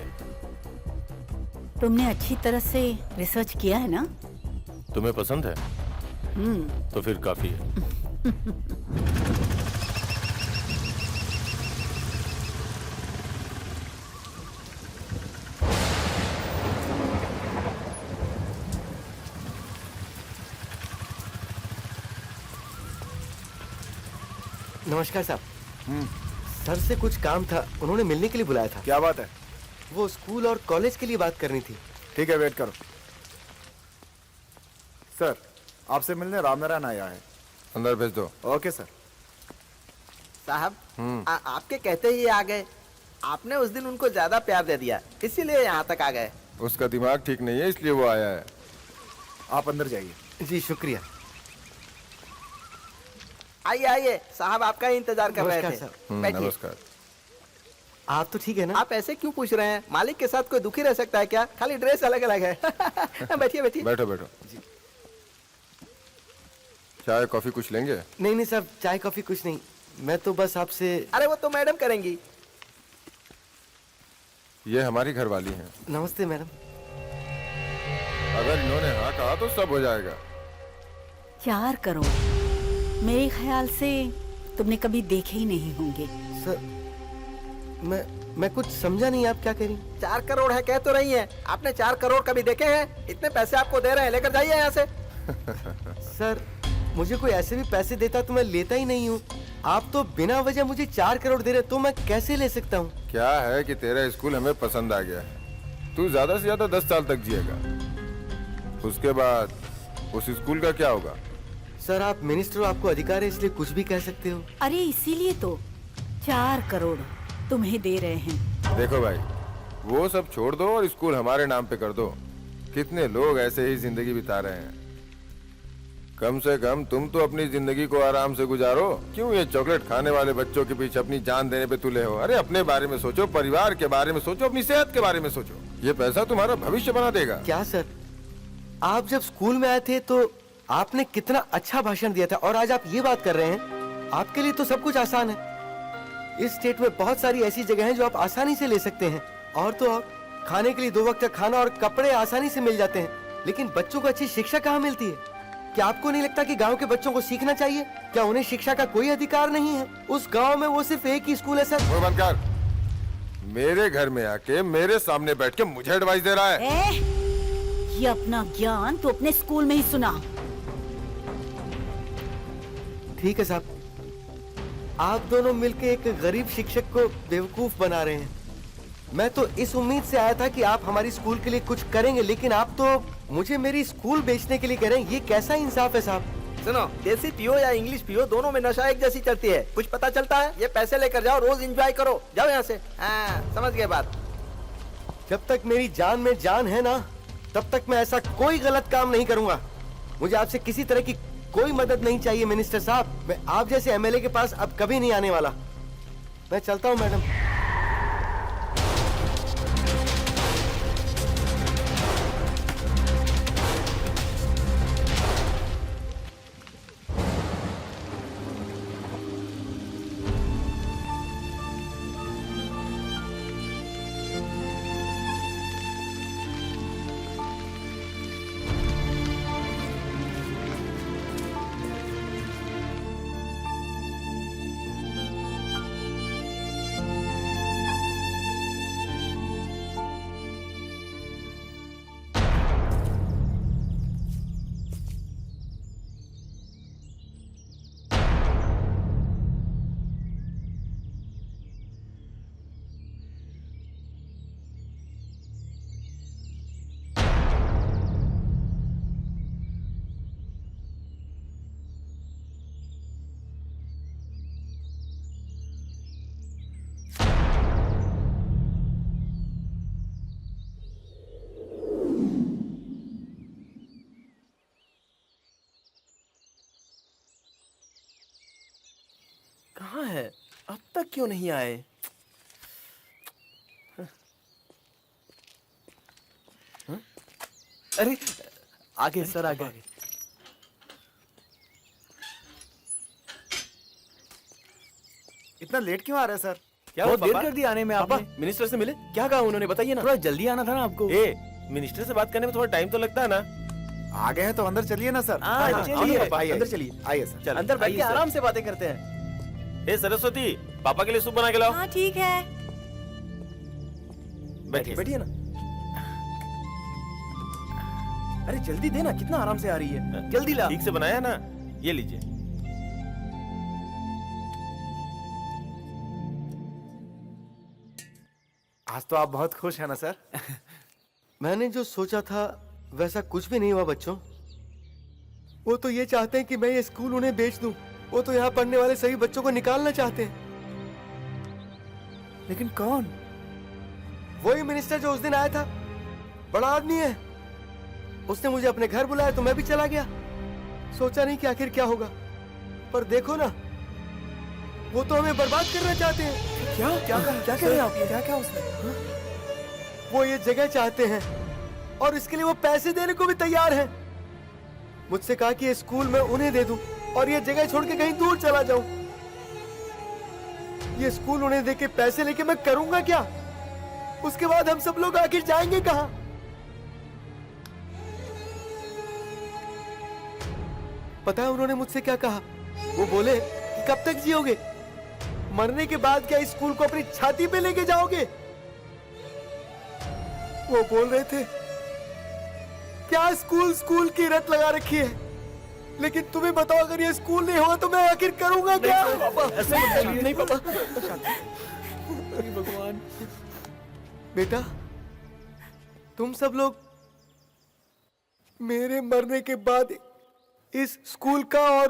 I: तुमने अच्छी तरह से रिसर्च किया है ना?
L: तुम्हें पसंद है? तो फिर काफी है।
J: नमस्कार साहब। सर से कुछ काम था, उन्होंने मिलने के लिए बुलाया था।
F: क्या बात है?
J: वो स्कूल और कॉलेज के लिए बात करनी थी।
F: ठीक है, वेट करो। सर, आपसे मिलने रामनारायण आया है।
H: अंदर भेज दो।
F: Okay sir.
D: साहब, आपके कहते ही आ गए। आपने उस दिन उनको ज्यादा प्यार दे दिया, इसीलिए यहाँ तक आ गए।
H: उसका दिमाग ठीक नहीं है इसलिए वो आया है।
F: आप अंदर जाइए।
J: जी शुक्रिया।
D: आइए आइए, साहब आपका ही इंतजार कर रहे
J: नमस्कार
D: थे। बैठिए।
H: नमस्कार।
J: आप तो ठीक है ना?
D: आप ऐसे क्यों पूछ रहे हैं? मालिक के साथ कोई दुखी रह सकता है क्या? खाली ड्रेस अलग अलग है। बैठिए बैठिए।
H: बैठो बैठो। चाय कॉफी कुछ लेंगे?
J: नहीं नहीं साहब, चाय कॉफी कुछ नहीं। मैं तो बस आपसे।
D: अरे वो तो मैडम करेंगी।
H: ये हमारी घरवाली हैं।
J: नमस्ते मैडम।
H: अगर इन्होंने हाँ कहा तो सब हो जाएगा।
I: 4 करोड़ मेरे ख्याल से तुमने कभी देखे ही नहीं होंगे।
J: सर, मैं कुछ समझा नहीं, आप क्या कह रही?
D: 4 करोड़ है कह तो रही हैं। आपने 4 करोड़ कभी देखे हैं? इतने पैसे आपको दे रहे हैं, लेकर जाइए यहाँ से।
J: सर, मुझे कोई ऐसे भी पैसे देता तो मैं लेता ही नहीं हूँ। आप तो बिना वजह मुझे 4 करोड़ दे रहे, तो मैं कैसे ले सकता हूँ?
H: क्या है कि तेरा स्कूल हमें पसंद आ गया है। तू ज्यादा से ज्यादा 10 साल तक जिएगा। उसके बाद उस स्कूल का क्या होगा?
J: सर, आप मिनिस्टर हो, आपको अधिकार है, इसलिए कुछ भी कह सकते हो।
I: अरे इसीलिए तो 4 करोड़ तुम्हें दे रहे हैं।
H: देखो भाई, वो सब छोड़ दो और स्कूल हमारे नाम पे कर दो। कितने लोग ऐसे ही जिंदगी बिता रहे हैं। कम से कम तुम तो अपनी जिंदगी को आराम से गुजारो। क्यों ये चॉकलेट खाने वाले बच्चों के पीछे अपनी जान देने पे तुले हो? अरे अपने बारे में सोचो, परिवार के बारे में सोचो, अपनी सेहत के बारे में सोचो। ये पैसा तुम्हारा भविष्य बना देगा।
J: क्या सर, आप जब स्कूल में आए थे तो आपने कितना अच्छा भाषण दिया था, और आज आप ये बात कर रहे हैं। आपके लिए तो सब कुछ आसान है। इस स्टेट में बहुत सारी ऐसी जगह हैं जो आप आसानी से ले सकते हैं। और तो और खाने के लिए 2 वक्त का खाना और कपड़े आसानी से मिल जाते हैं। लेकिन बच्चों को अच्छी शिक्षा कहाँ मिलती है? क्या आपको नहीं लगता कि गांव के बच्चों को सीखना चाहिए? क्या उन्हें शिक्षा का कोई अधिकार नहीं है? उस गांव में वो सिर्फ एक ही स्कूल है सर।
H: वो बंद कर। मेरे घर में आके मेरे सामने बैठ के मुझे एडवाइस दे रहा है।
I: ये अपना ज्ञान तो अपने स्कूल में ही सुना।
J: ठीक है साहब, आप दोनों मिलके एक गरीब शिक्षक को बेवकूफ बना रहे हैं। मैं तो इस उम्मीद से आया था कि आप हमारी स्कूल के लिए कुछ करेंगे, लेकिन आप तो मुझे मेरी स्कूल बेचने के लिए कह रहे हैं। ये कैसा इंसाफ है साहब?
D: सुनो, देसी पियो या इंग्लिश पियो, दोनों में नशा एक जैसी चलती है। कुछ पता चलता है? ये पैसे लेकर जाओ, रोज एंजॉय करो। जाओ यहाँ से। हाँ, समझ गए बात।
J: जब तक मेरी जान में जान है ना, तब तक मैं ऐसा कोई गलत काम नहीं करूंगा। मुझे आपसे किसी तरह की कोई मदद नहीं चाहिए मिनिस्टर साहब। मैं आप जैसे एमएलए के पास अब कभी नहीं आने वाला। मैं चलता हूँ मैडम।
A: कहाँ है? अब तक क्यों नहीं आए? अरे आगे सर, आगे।
F: इतना लेट क्यों आ रहे हैं सर?
A: क्या बहुत देर कर दी आने में आपने?
G: मिनिस्टर से मिले? क्या कहा उन्होंने, बताइए ना।
A: थोड़ा जल्दी आना था ना आपको।
L: मिनिस्टर से बात करने में थोड़ा टाइम तो लगता है ना।
F: आ गए हैं तो अंदर चलिए ना सर।
A: चलिए
F: अंदर चलिए, आइए सर।
A: अंदर बैठ के आराम से बातें करते हैं।
L: सरस्वती, पापा के लिए सूप बना के लाओ।
K: हाँ ठीक है।
A: बैठिए ना। अरे जल्दी देना, कितना आराम से आ रही है। जल्दी ला।
L: ठीक से बनाया ना, ये लीजिए।
F: आज तो आप बहुत खुश हैं ना सर?
J: मैंने जो सोचा था वैसा कुछ भी नहीं हुआ बच्चों। वो तो ये चाहते हैं कि मैं ये स्कूल उन्हें बेच दूं। वो तो यहाँ पढ़ने वाले सभी बच्चों को निकालना चाहते हैं।
A: लेकिन कौन?
J: वही मिनिस्टर जो उस दिन आया था, बड़ा आदमी है। उसने मुझे अपने घर बुलाया तो मैं भी चला गया। सोचा नहीं कि आखिर क्या होगा, पर देखो ना, वो तो हमें बर्बाद करना चाहते हैं।
A: क्या क्या क्या कह रहे हैं आप? क्या क्या उसने?
J: वो ये जगह चाहते हैं और इसके लिए वो पैसे देने को भी तैयार हैं। मुझसे कहा कि ये स्कूल मैं उन्हें दे दूं और ये जगह छोड़ के कहीं दूर चला जाऊं। ये स्कूल उन्हें देके पैसे लेके मैं करूंगा क्या? उसके बाद हम सब लोग आखिर जाएंगे कहां? पता है उन्होंने मुझसे क्या कहा? वो बोले कि कब तक जियोगे? मरने के बाद क्या इस स्कूल को अपनी छाती पे लेके जाओगे? वो बोल रहे थे क्या स्कूल की रट लगा रखी है, लेकिन तुम्हें बताओ अगर ये स्कूल नहीं होगा तो मैं आखिर करूंगा क्या?
A: ऐसे नहीं पापा। भगवान।
J: बेटा, तुम सब लोग मेरे मरने के बाद इस स्कूल का और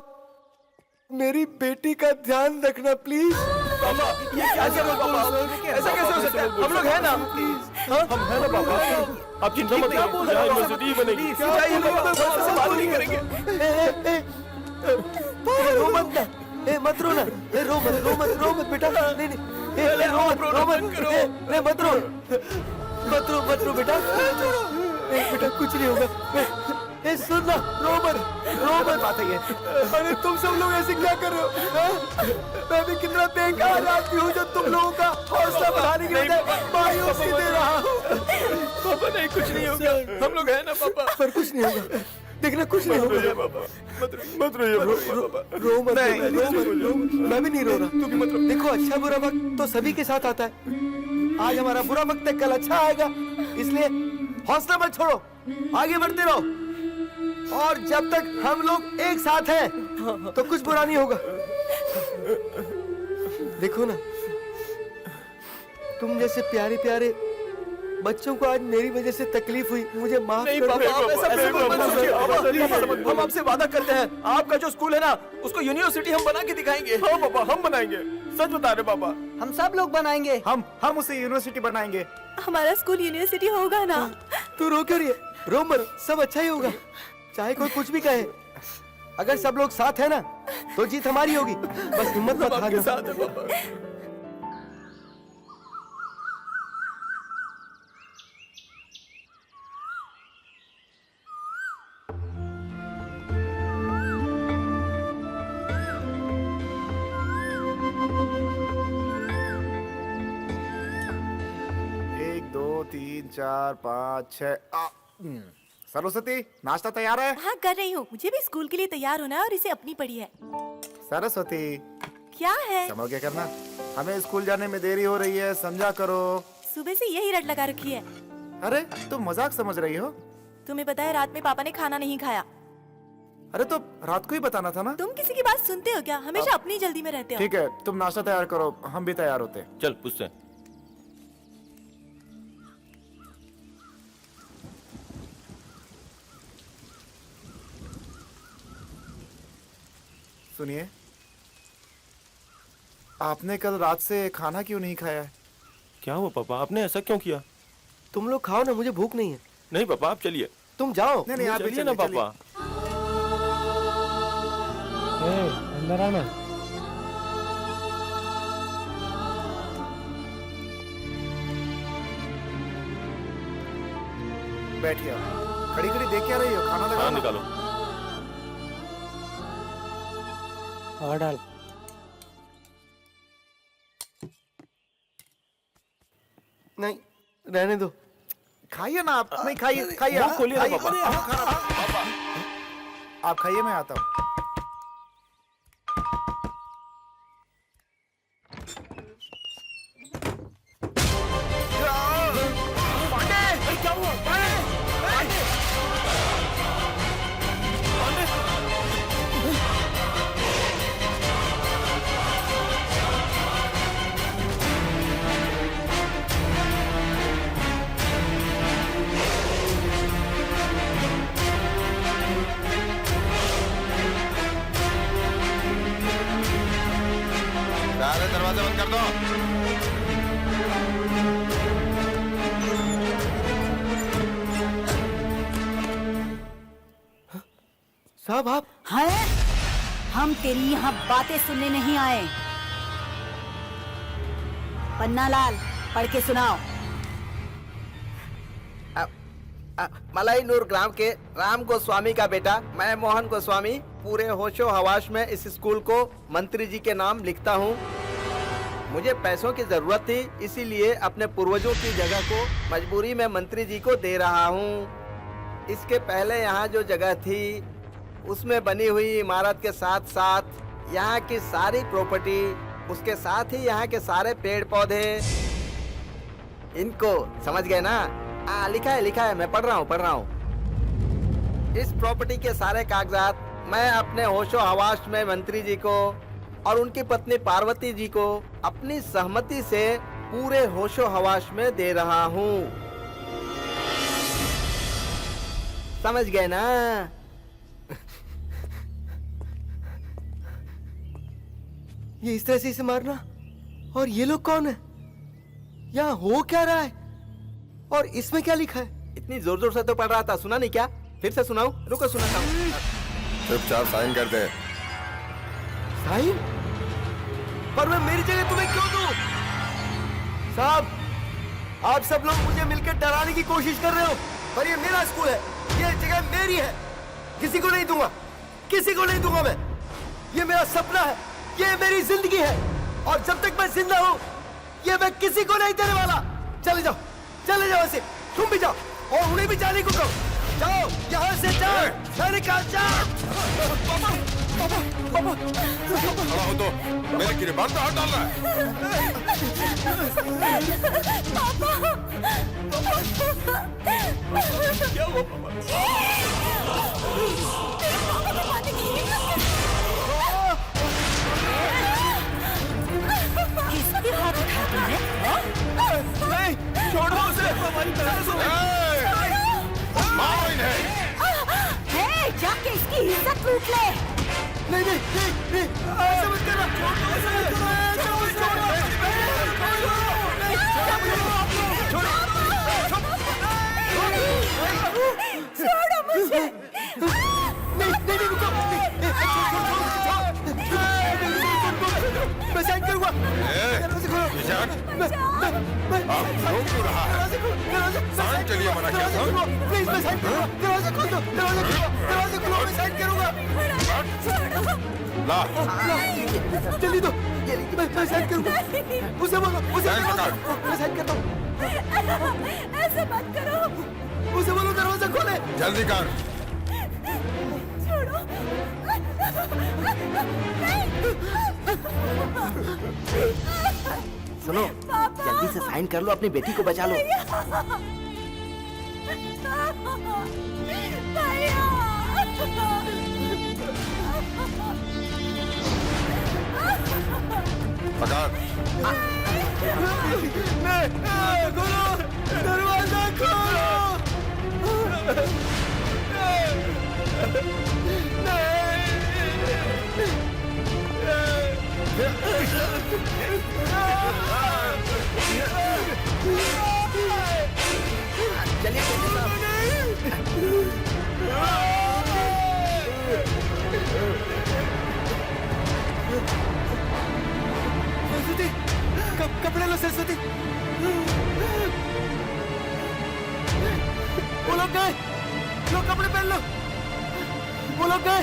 J: मेरी बेटी का ध्यान रखना प्लीज।
A: पापा ये क्या कर रहे हो पापा? ऐसा कैसे हो सकता है? हम लोग हैं ना। हम हैं ना पापा।
L: आप चिंता मत करो, यहाँ यूनिवर्सिटी बनेगी।
A: बात नहीं करेंगे।
J: रो मत ना, मत रो ना, रो मत बेटा। नहीं मत रो बेटा। बेटा कुछ नहीं होगा। सुन ना, रो मत। बात है ये। अरे तुम सब लोग ऐसे क्या कर रहे हो? मैं भी कितना बेकार आदमी हूँ जो तुम लोगों का हौसला बढ़ाने के लिए मायूसी दे रहा हूँ।
A: पापा नहीं, कुछ नहीं होगा। हम लोग हैं ना पापा।
J: पर कुछ नहीं होगा, देखना कुछ नहीं होगा।
L: पापा मत रोइए।
J: रो मत। मैं भी नहीं रो रहा, तू भी मत रो। देखो अच्छा बुरा वक्त तो सभी के साथ आता है। आज हमारा बुरा वक्त है, कल अच्छा आएगा, इसलिए हौसला मत छोड़ो, आगे बढ़ते रहो। और जब तक हम लोग एक साथ हैं तो कुछ बुरा नहीं होगा। देखो ना, तुम जैसे प्यारे प्यारे बच्चों को आज मेरी वजह से तकलीफ हुई, मुझे माफ कर दो।
A: पापा आप ऐसा मत। हम आपसे वादा करते हैं, आपका जो स्कूल है ना, उसको यूनिवर्सिटी हम बना के दिखाएंगे।
L: हाँ पापा, हम बनाएंगे। सच बता रहे पापा।
D: हम सब लोग बनाएंगे।
F: हम उसे यूनिवर्सिटी बनाएंगे।
K: हमारा स्कूल यूनिवर्सिटी होगा ना।
J: तू रो क्यों रही है? रो मत, सब अच्छा ही होगा, चाहे कोई कुछ भी कहे। अगर सब लोग साथ है ना तो जीत हमारी होगी। बस हिम्मत मत हारना।
A: साथ है पापा।
F: एक दो तीन चार पाँच छः सरस्वती नाश्ता तैयार है?
K: हाँ कर रही हूँ, मुझे भी स्कूल के लिए तैयार होना है और इसे अपनी पड़ी है।
F: सरस्वती
K: क्या है?
F: समझ क्या करना, हमें स्कूल जाने में देरी हो रही है, समझा करो।
K: सुबह से यही रट लगा रखी है।
F: अरे तुम मजाक समझ रही हो?
K: तुम्हें पता है रात में पापा ने खाना नहीं खाया।
F: अरे तो रात को ही बताना था ना।
K: तुम किसी की बात सुनते हो क्या? हमेशा अपनी जल्दी में रहते हो।
F: ठीक है तुम नाश्ता तैयार करो, हम भी तैयार होते हैं।
L: चल पूछते हैं।
F: सुनिए, आपने कल रात से खाना क्यों नहीं खाया है?
L: क्या हुआ पापा, आपने ऐसा क्यों किया?
J: तुम लोग खाओ ना, मुझे भूख नहीं है।
L: नहीं पापा आप चलिए।
J: तुम जाओ।
F: नहीं आप
L: चलिए ना पापा।
C: अंदर आना।
F: बैठिए, खड़ी खड़ी देख क्या रही हो? खाना
L: हाँ
F: लगा
L: निकालो।
C: और डाल।
J: नहीं रहने दो।
F: खाइए ना आप। नहीं खाइए खाइए
L: मुंह खोलिए ना पापा।
F: आप खाइए, मैं आता हूँ।
H: सारे दरवाजे बंद कर दो।
J: साहब आप
I: हैं? हम तेरी यहाँ बातें सुनने नहीं आए। पन्ना लाल पढ़ के सुनाओ।
D: मलाई नूर ग्राम के राम गोस्वामी का बेटा मैं मोहन गोस्वामी पूरे होशो हवाश में इस स्कूल को मंत्री जी के नाम लिखता हूँ। मुझे पैसों की जरूरत थी, इसीलिए अपने पूर्वजों की जगह को मजबूरी में मंत्री जी को दे रहा हूँ। इसके पहले यहाँ जो जगह थी उसमें बनी हुई इमारत के साथ साथ यहाँ की सारी प्रॉपर्टी, उसके साथ ही यहाँ के सारे पेड़ पौधे, इनको समझ गए ना? लिखा है, मैं पढ़ रहा हूँ। इस प्रॉपर्टी के सारे कागजात मैं अपने होशो हवास में मंत्री जी को और उनकी पत्नी पार्वती जी को अपनी सहमति से पूरे होशो हवास में दे रहा हूँ। समझ गए ना?
J: ये इस तरह से इसे मारना? और ये लोग कौन है? यहाँ हो क्या रहा है? और इसमें क्या लिखा है?
D: इतनी जोर जोर से तो पढ़ रहा था, सुना नहीं क्या? फिर से सुनाऊं? रुको सुनाता हूँ।
H: चुपचाप साइन कर दे।
J: साइन? पर मैं मेरी जगह तुम्हें क्यों दूं? साहब, आप सब लोग मुझे मिलकर डराने की कोशिश कर रहे हो, पर ये मेरा स्कूल है, ये जगह मेरी है। किसी को नहीं दूंगा, किसी को नहीं दूंगा मैं। ये मेरा सपना है, ये मेरी जिंदगी है, और जब तक मैं जिंदा हूँ ये मैं किसी को नहीं देने वाला। चले जाओ ऐसे, तुम भी जाओ और उन्हें भी जाने को कहो। जाओ यहाँ से, जाओ, मैंने कहा जाओ।
H: खड़ा हो तो मेरे गिरबान पे हाथ डाल रहा है।
A: क्या हुआ पापा?
I: किसके हाथ उठा तुमने?
A: नहीं, छोड़ो उसे, हमारी तरह से।
H: मारो इन्हें।
I: हे, जाके इसकी इज्जत लूट ले।
J: नहीं, ऐसा मत करना।
I: छोड़ो मुझे।
J: नहीं, रुको।
H: रोक क्यों रहा है? साइन के लिए मना किया था?
A: प्लीज मैं साइन करूंगा, दरवाजा खोल दो, दरवाजा खोलो, मैं साइन करूंगा।
H: ला
A: जल्दी दो, मैं साइन करूंगा। उसे बोलो,
H: साइन पकड़।
A: मैं साइन करता हूँ।
K: ऐसे मत करो।
A: उसे बोलो दरवाजा खोले।
H: जल्दी कर।
K: छोड़ो।
D: सुनो, जल्दी से साइन कर लो, अपनी बेटी को बचा लो।
H: पकड़।
A: खोलो, दरवाजा खोलो।
D: चलिए
A: सरस्वती, कपड़े लो सरस्वती। वो लोग गए, लो कपड़े पहन लो। वो लोग गए,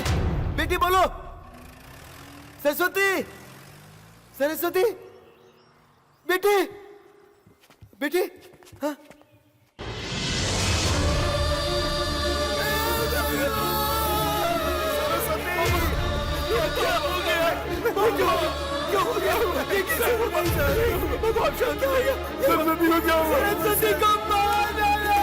A: बेटी बोलो। सरस्वती, सरस्वती, बेटी, बेटी, हाँ? क्या हो गया? ये कैसे हो गया? मैं बहुत शांत हो गया। सरस्वती को क्या हुआ? सरस्वती को मार डाला।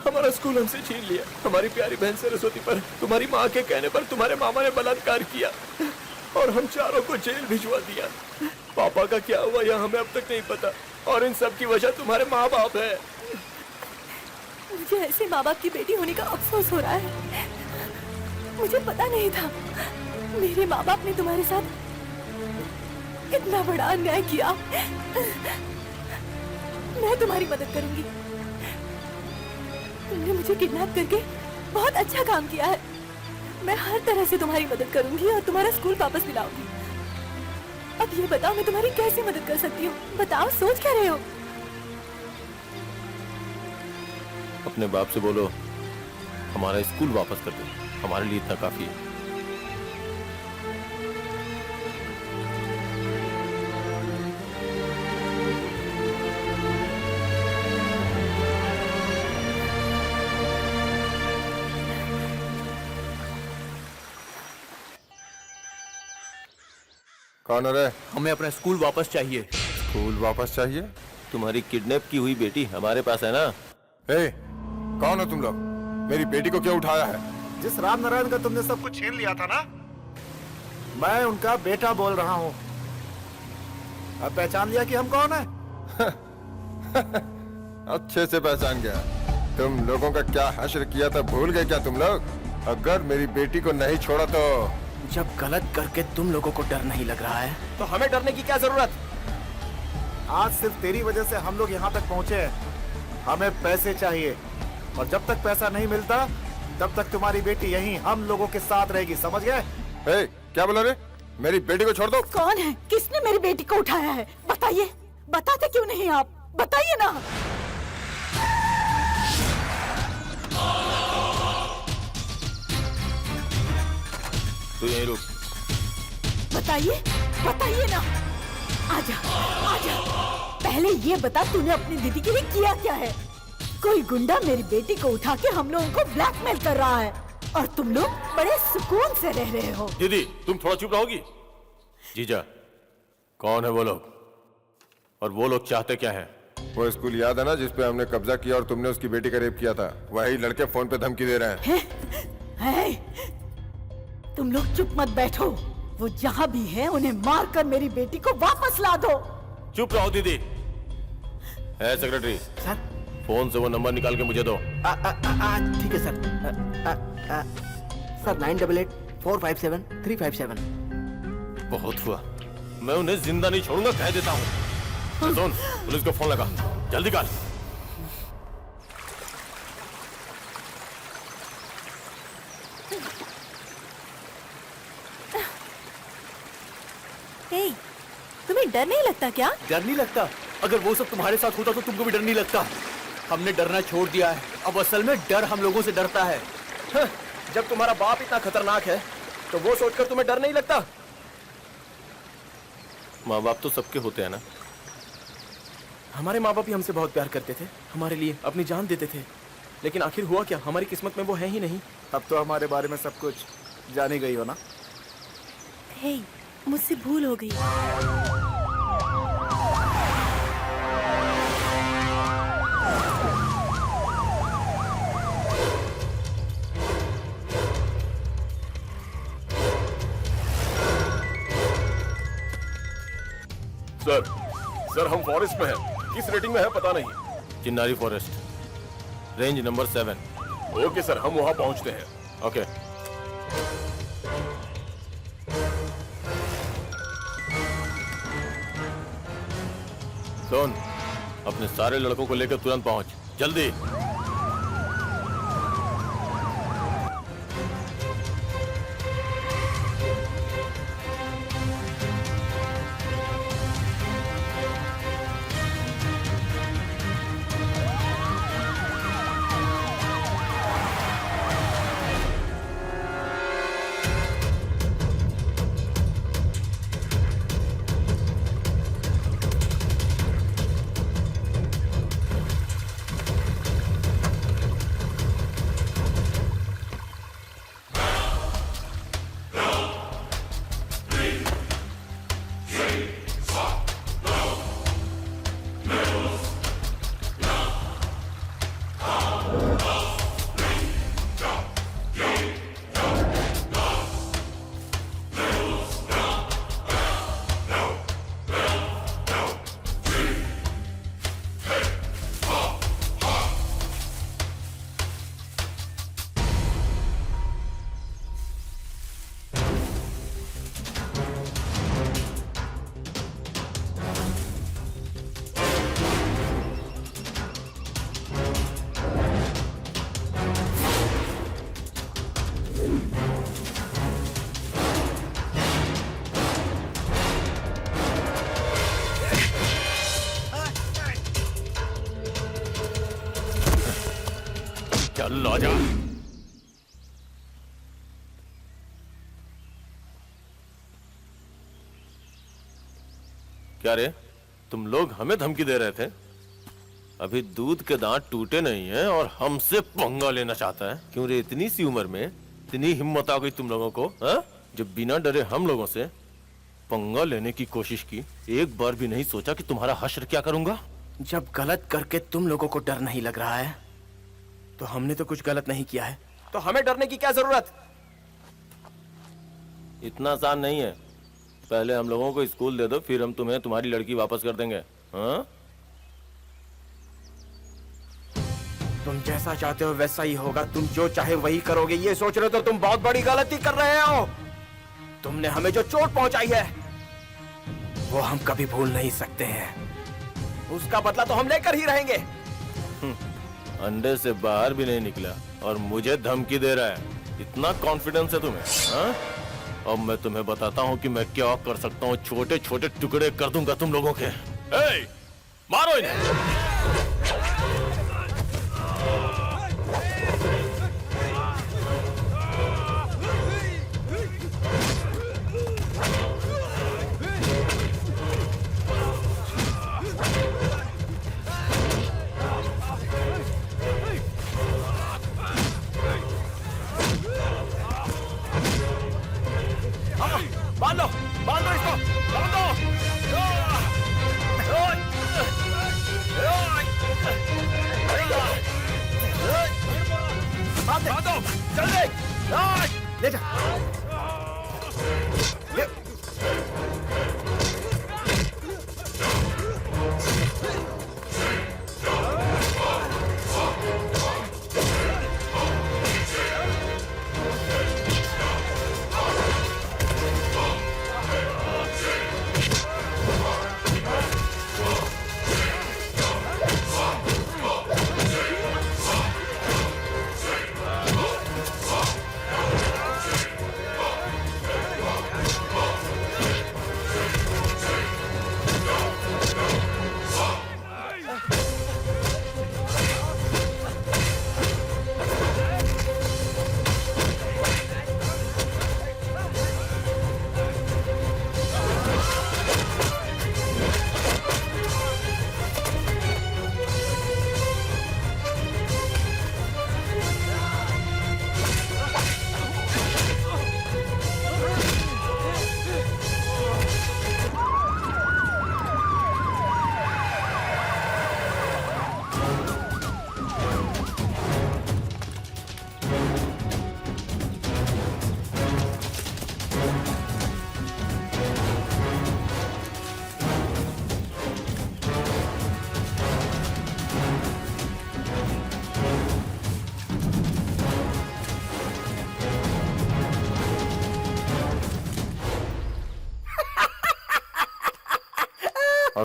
G: हमारा स्कूल हमसे छीन लिया। हमारी प्यारी बहन सरस्वती पर तुम्हारी माँ के कहने पर तुम्हारे मामा ने बलात्कार किया और हम चारों को जेल भिजवा दिया। पापा का क्या हुआ यह हमें अब तक नहीं पता और इन सब की वजह तुम्हारे माँ बाप है।
K: मुझे ऐसे माँ बाप की बेटी होने का अफसोस हो रहा है। मुझे पता नहीं था मेरे माँ बाप ने तुम्हारे साथ इतना बड़ा अन्याय किया। मैं तुम्हारी मदद करूंगी। तुमने मुझे किडनैप करके बहुत अच्छा काम किया है। मैं हर तरह से तुम्हारी मदद करूंगी और तुम्हारा स्कूल वापस दिलाऊंगी। अब ये बताओ मैं तुम्हारी कैसे मदद कर सकती हूँ? बताओ, सोच क्या रहे हो?
L: अपने बाप से बोलो हमारा स्कूल वापस कर दो, हमारे लिए इतना काफी है।
H: कौन है रे?
B: हमें अपना स्कूल वापस चाहिए।
H: स्कूल वापस चाहिए?
L: तुम्हारी किडनैप की हुई बेटी हमारे पास है ना?
H: ए, कौन हो तुम लोग? मेरी बेटी को क्यों उठाया है?
F: जिस राम नारायण का तुमने सब कुछ छीन लिया था ना, मैं उनका बेटा बोल रहा हूँ। अब पहचान लिया कि हम कौन है?
H: अच्छे से पहचान गया। तुम लोगों का क्या हश्र किया था भूल गए क्या तुम लोग? अगर मेरी बेटी को नहीं छोड़ा तो
D: जब गलत करके तुम लोगों को डर नहीं लग रहा है
G: तो हमें डरने की क्या जरूरत?
F: आज सिर्फ तेरी वजह से हम लोग यहाँ तक पहुँचे हैं। हमें पैसे चाहिए और जब तक पैसा नहीं मिलता तब तक तुम्हारी बेटी यहीं हम लोगों के साथ रहेगी, समझ गए?
H: ए, क्या बोला रे? मेरी बेटी को छोड़ दो।
I: कौन है? किसने मेरी बेटी को उठाया है? बताइए, बताते क्यों नहीं आप? बताइए ना।
L: तू यहीं रुक।
I: बताइए, बताइए ना। आजा, आजा। पहले ये बता तूने अपनी दीदी के लिए किया क्या है? कोई गुंडा मेरी बेटी को उठा के हम लोगों को ब्लैकमेल कर रहा है और तुम लोग बड़े सुकून से रह रहे हो।
L: दीदी तुम थोड़ा चुप रहोगी? जीजा, कौन है वो लोग और वो लोग चाहते क्या हैं?
H: वो स्कूल याद है ना जिसपे हमने कब्जा किया और तुमने उसकी बेटी का रेप किया था? वही लड़के फोन पे धमकी दे रहे हैं।
I: है? तुम लोग चुप मत बैठो। वो जहाँ भी है उन्हें मारकर मेरी बेटी को वापस ला दो।
L: चुप रहो दीदी। है सेक्रेटरी,
D: सर?
L: फोन से वो नंबर निकाल के मुझे दो।
D: ठीक है सर। सर 988457 357।
L: बहुत हुआ, मैं उन्हें जिंदा नहीं छोड़ूंगा, कह देता हूँ। सुन, पुलिस को फोन लगा, जल्दी कर।
K: हे, तुम्हें डर नहीं लगता क्या?
A: डर नहीं लगता? अगर वो सब तुम्हारे साथ होता तो तुमको भी डर नहीं लगता? हमने डरना छोड़ दिया है, अब असल में डर हम लोगों से डरता है।
D: जब तुम्हारा बाप इतना खतरनाक है तो वो सोचकर तुम्हें डर नहीं लगता?
L: माँ बाप तो सबके होते हैं ना।
D: हमारे माँ बाप भी हमसे बहुत प्यार करते थे, हमारे लिए अपनी जान देते थे, लेकिन आखिर हुआ क्या? हमारी किस्मत में वो है ही नहीं।
F: अब तो हमारे बारे में सब कुछ जान ही गई हो ना।
K: हे, मुझसे भूल हो गई।
G: सर हम फॉरेस्ट में हैं। किस रेटिंग में है पता नहीं।
L: Chinnari forest, range number 7।
G: Okay sir, हम वहां पहुंचते हैं।
L: ओके। सुन, अपने सारे लड़कों को लेकर तुरंत पहुंच, जल्दी। चल आजा। क्या रे, तुम लोग हमें धमकी दे रहे थे? अभी दूध के दांत टूटे नहीं हैं और हमसे पंगा लेना चाहता है? क्यों रे, इतनी सी उम्र में इतनी हिम्मत आ गई तुम लोगों को, हा? जब बिना डरे हम लोगों से पंगा लेने की कोशिश की, एक बार भी नहीं सोचा कि तुम्हारा हश्र क्या करूंगा?
D: जब गलत करके तुम लोगों को डर नहीं लग रहा है तो हमने तो कुछ गलत नहीं किया है, तो हमें डरने की क्या जरूरत?
L: इतना आसान नहीं है। पहले हम लोगों को स्कूल दे दो, फिर हम तुम्हें तुम्हारी लड़की वापस कर देंगे। हाँ?
D: तुम जैसा चाहते हो वैसा ही होगा, तुम जो चाहे वही करोगे, ये सोच रहे हो तो तुम बहुत बड़ी गलती कर रहे हो। तुमने हमें जो चोट पहुंचाई है वो हम कभी भूल नहीं सकते हैं, उसका बदला तो हम लेकर ही रहेंगे।
L: अंडे से बाहर भी नहीं निकला और मुझे धमकी दे रहा है? इतना कॉन्फिडेंस है तुम्हें? हाँ? अब मैं तुम्हें बताता हूँ कि मैं क्या कर सकता हूँ। छोटे छोटे टुकड़े कर दूंगा तुम लोगों के। ए, मारो इन्हें।
D: बांधो बांधो इसको, बांधो। बांधो जल्दी, ले जा।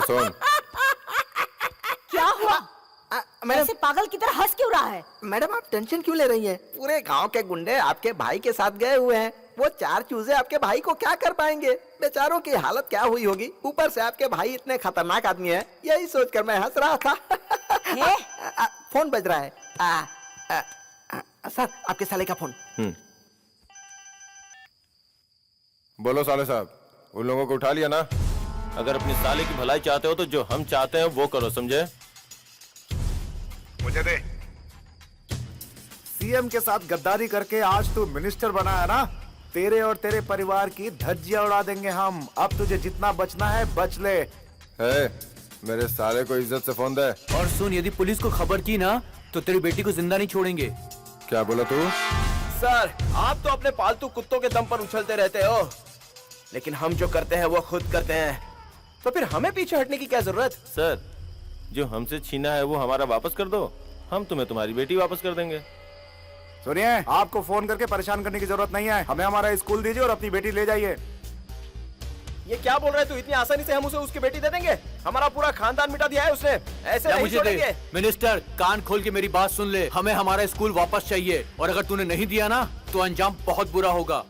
H: सुन,
I: क्या हुआ?
D: मैडम
I: ऐसे पागल की तरह हंस क्यों रहा है?
D: मैडम आप टेंशन क्यों ले रही हैं? पूरे गांव के गुंडे आपके भाई के साथ गए हुए हैं। वो 4 चूजे आपके भाई को क्या कर पाएंगे? बेचारों की हालत क्या हुई होगी। ऊपर से आपके भाई इतने खतरनाक आदमी हैं, यही सोचकर मैं हंस रहा था। फोन बज रहा है। सर आपके साले का फोन।
H: बोलो साले साहब, उन लोगों को उठा लिया ना?
L: अगर अपने साले की भलाई चाहते हो तो जो हम चाहते हैं वो करो, समझे?
F: मुझे दे। सीएम के साथ गद्दारी करके आज तू मिनिस्टर बना है ना? तेरे और तेरे परिवार की धज्जियां उड़ा देंगे हम। अब तुझे जितना बचना है बच ले।
H: मेरे साले को इज्जत से फोन दे।
A: और सुन, यदि पुलिस को खबर की ना तो तेरी बेटी को जिंदा नहीं छोड़ेंगे।
H: क्या बोला तू?
G: सर, आप तो अपने पालतू कुत्तों के दम पर उछलते रहते हो, लेकिन हम जो करते हैं वो खुद करते हैं, तो फिर हमें पीछे हटने की क्या जरूरत?
L: सर, जो हमसे छीना है वो हमारा वापस कर दो, हम तुम्हें तुम्हारी बेटी वापस कर देंगे।
F: सुनिए, आपको फोन करके परेशान करने की जरूरत नहीं है। हमें हमारा स्कूल दीजिए और अपनी बेटी ले जाइए।
G: ये क्या बोल रहा है तू? इतनी आसानी से हम उसे उसकी बेटी दे देंगे? हमारा पूरा खानदान मिटा दिया है उसने, ऐसे नहीं
A: मुझे
G: छोड़ेंगे।
A: दे। मिनिस्टर, कान खोल के मेरी बात सुन ले। हमें हमारा स्कूल वापस चाहिए, और अगर तूने नहीं दिया ना तो अंजाम बहुत बुरा होगा।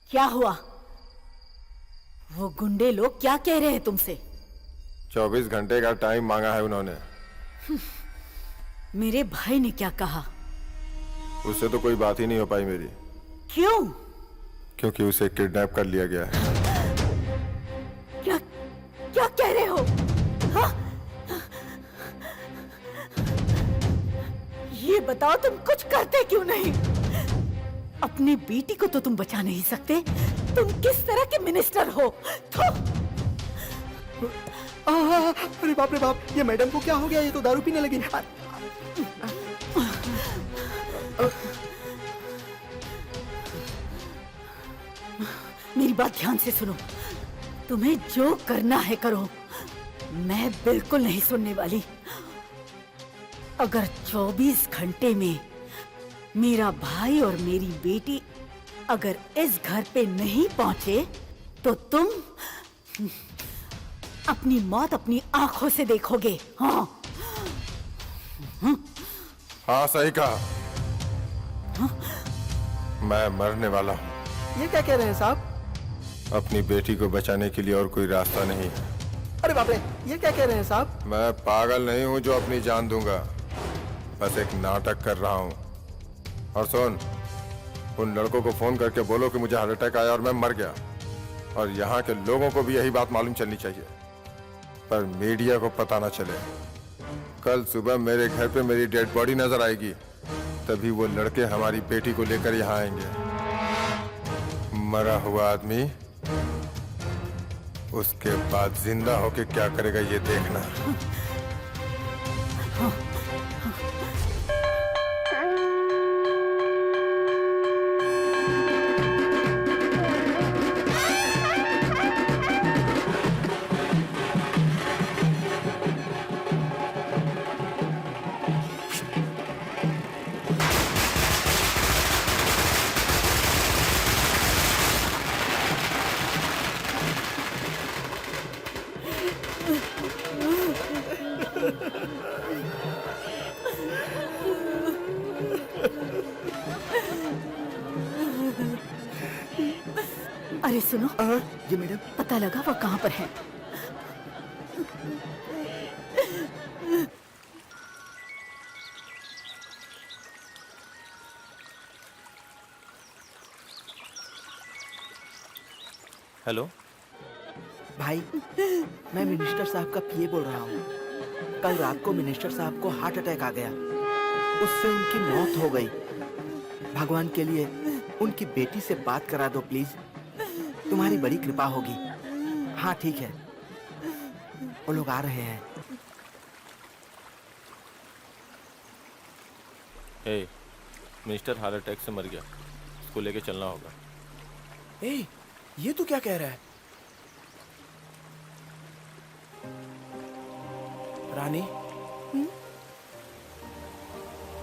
I: क्या हुआ? वो गुंडे लोग क्या कह रहे हैं तुमसे?
H: 24 घंटे का टाइम मांगा है उन्होंने।
I: मेरे भाई ने क्या कहा?
H: उससे तो कोई बात ही नहीं हो पाई मेरी।
I: क्यों?
H: क्योंकि उसे किडनैप कर लिया गया है।
I: क्या क्या कह रहे हो? हाँ? ये बताओ, तुम कुछ करते क्यों नहीं? अपनी बेटी को तो तुम बचा नहीं सकते। तुम किस तरह के मिनिस्टर हो?
D: अरे बाप रे बाप, ये मैडम को क्या हो गया? ये तो दारू पीने लगी।
I: मेरी बात ध्यान से सुनो। तुम्हें जो करना है करो, मैं बिल्कुल नहीं सुनने वाली। अगर 24 घंटे में मेरा भाई और मेरी बेटी अगर इस घर पे नहीं पहुंचे तो तुम अपनी मौत अपनी आंखों से देखोगे। हाँ
H: हाँ, सही कहा। मैं मरने वाला हूँ।
D: ये क्या कह रहे हैं साहब?
H: अपनी बेटी को बचाने के लिए और कोई रास्ता नहीं है।
D: अरे बाप रे, ये क्या कह रहे हैं साहब?
H: मैं पागल नहीं हूँ जो अपनी जान दूंगा, बस एक नाटक कर रहा हूँ। और सुन, उन लड़कों को फोन करके बोलो कि मुझे हार्ट अटैक आया और मैं मर गया, और यहाँ के लोगों को भी यही बात मालूम चलनी चाहिए, पर मीडिया को पता ना चले। कल सुबह मेरे घर पे मेरी डेड बॉडी नजर आएगी, तभी वो लड़के हमारी बेटी को लेकर यहाँ आएंगे। मरा हुआ आदमी उसके बाद जिंदा होके क्या करेगा ये देखना।
I: अरे सुनो,
D: ये मैडम
I: पता लगा वो कहाँ पर है?
L: हेलो
D: भाई, मैं मिनिस्टर साहब का पीए बोल रहा हूँ। कल रात को मिनिस्टर साहब को हार्ट अटैक आ गया, उससे उनकी मौत हो गई। भगवान के लिए उनकी बेटी से बात करा दो प्लीज, तुम्हारी बड़ी कृपा होगी। हाँ ठीक है, वो लोग आ रहे हैं।
L: हे, मिनिस्टर हार्ट अटैक से मर गया, उसको लेके चलना होगा।
G: ए, ये तू क्या कह रहा है? रानी,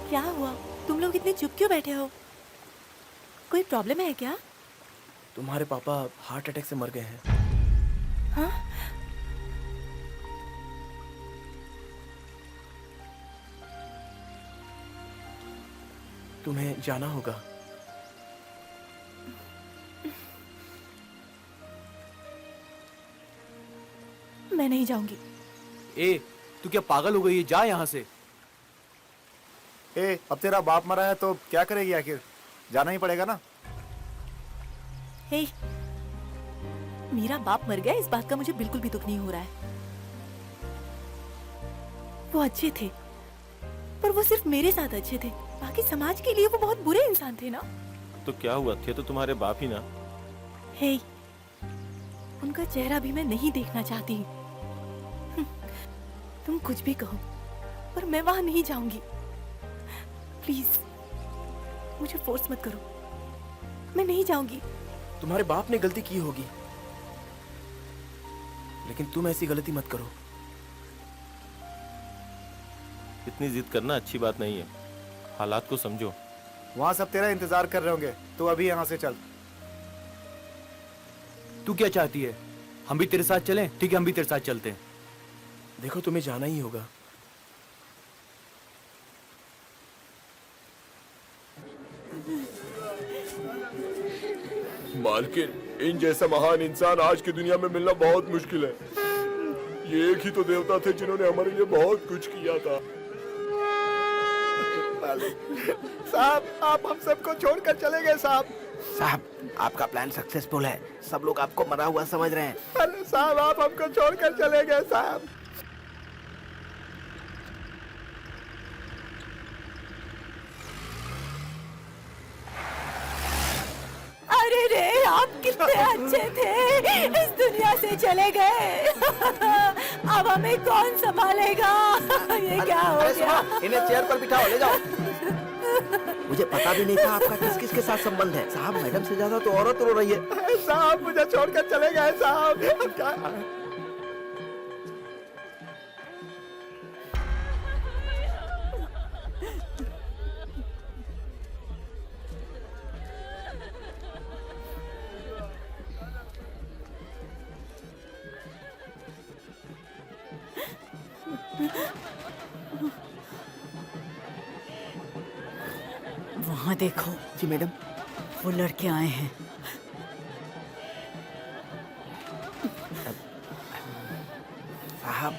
K: क्या हुआ? तुम लोग इतने चुप क्यों बैठे हो? कोई प्रॉब्लम है क्या?
G: तुम्हारे पापा हार्ट अटैक से मर गए हैं।
K: हाँ?
A: तुम्हें जाना होगा।
K: मैं नहीं जाऊंगी।
B: ए, तू क्या पागल हो गई है? जा यहाँ से।
F: ए, अब तेरा बाप मरा है तो क्या करेगी आखिर? जाना ही पड़ेगा ना।
K: हे, मेरा बाप मर गया इस बात का मुझे बिल्कुल भी दुख नहीं हो रहा है। वो अच्छे थे, पर वो सिर्फ मेरे साथ अच्छे थे, बाकी समाज के लिए वो बहुत बुरे इंसान थे ना।
L: तो क्या हुआ, थे तो तुम्हारे बाप ही ना।
K: हे, उनका चेहरा भी मैं नहीं देखना चाहती। तुम कुछ भी कहो, पर मैं वहां नहीं जाऊंगी। प्लीज मुझे फोर्स मत करो, मैं नहीं जाऊंगी।
A: तुम्हारे बाप ने गलती की होगी, लेकिन तुम ऐसी गलती मत करो।
L: इतनी जिद करना अच्छी बात नहीं है, हालात को समझो।
F: वहाँ सब तेरा इंतजार कर रहे होंगे, तो अभी यहाँ से चल।
B: तू क्या चाहती है? हम भी तेरे साथ चलें? ठीक है, हम भी तेरे साथ चलते हैं।
A: देखो, तुम्हें जाना ही होगा।
G: मालकिन, इन जैसा महान इंसान आज की दुनिया में मिलना बहुत मुश्किल है। ये एक ही तो देवता थे जिन्होंने हमारे लिए बहुत कुछ किया था।
D: साहब, आप हम सबको छोड़कर चले गए साहब। साहब, आपका प्लान सक्सेसफुल है। सब लोग आपको मरा हुआ समझ रहे हैं। अरे साहब, आप हमको छोड़कर चले गए साहब।
K: अरे रे, आप कितने अच्छे थे, इस दुनिया से चले गए। अब हमें कौन संभालेगा? ये क्या हो गया?
D: इन्हें चेयर पर बिठाओ, ले जाओ। मुझे पता भी नहीं था आपका किस किस के साथ संबंध है। साहब, मैडम से ज्यादा तो औरत रो रही है। साहब, मुझे छोड़कर चले गए साहब। क्या?
I: वहाँ देखो।
D: जी मैडम।
I: वो लड़के आए हैं।
D: साहब,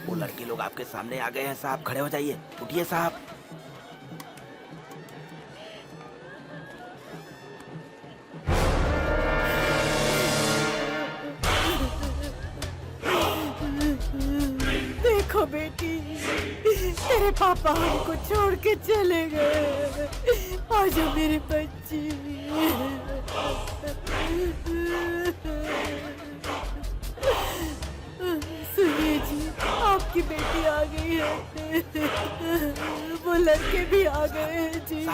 D: वो लड़के लोग आपके सामने आ गए हैं साहब। खड़े हो जाइए, उठिए साहब।
I: देखो बेटी, तेरे पापा हमको छोड़ के चले गए। आजा मेरे बच्ची। सुनिए जी, आपकी बेटी आ गई है। वो लड़के भी आ गए हैं जी।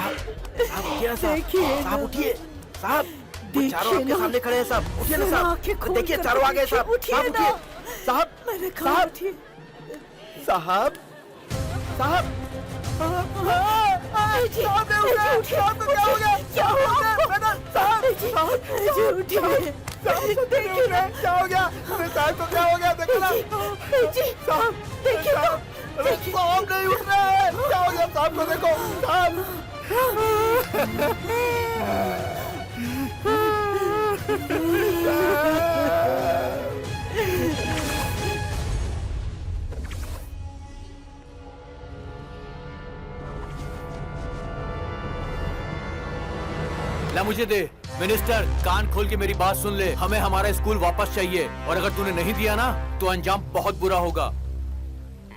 I: देखिए
D: साहब, उठिए साहब। वो चारों आपके सामने खड़े हैं साहब। उठिए ना साहब। देखिए, चारों आ गए साहब। साहब उठिए। साहब,
I: मैंने कहा उठिए।
D: साहब, साहब,
B: ला मुझे दे। मिनिस्टर, कान खोल के मेरी बात सुन ले। हमें हमारा स्कूल वापस चाहिए, और अगर तूने नहीं दिया ना तो अंजाम बहुत बुरा होगा।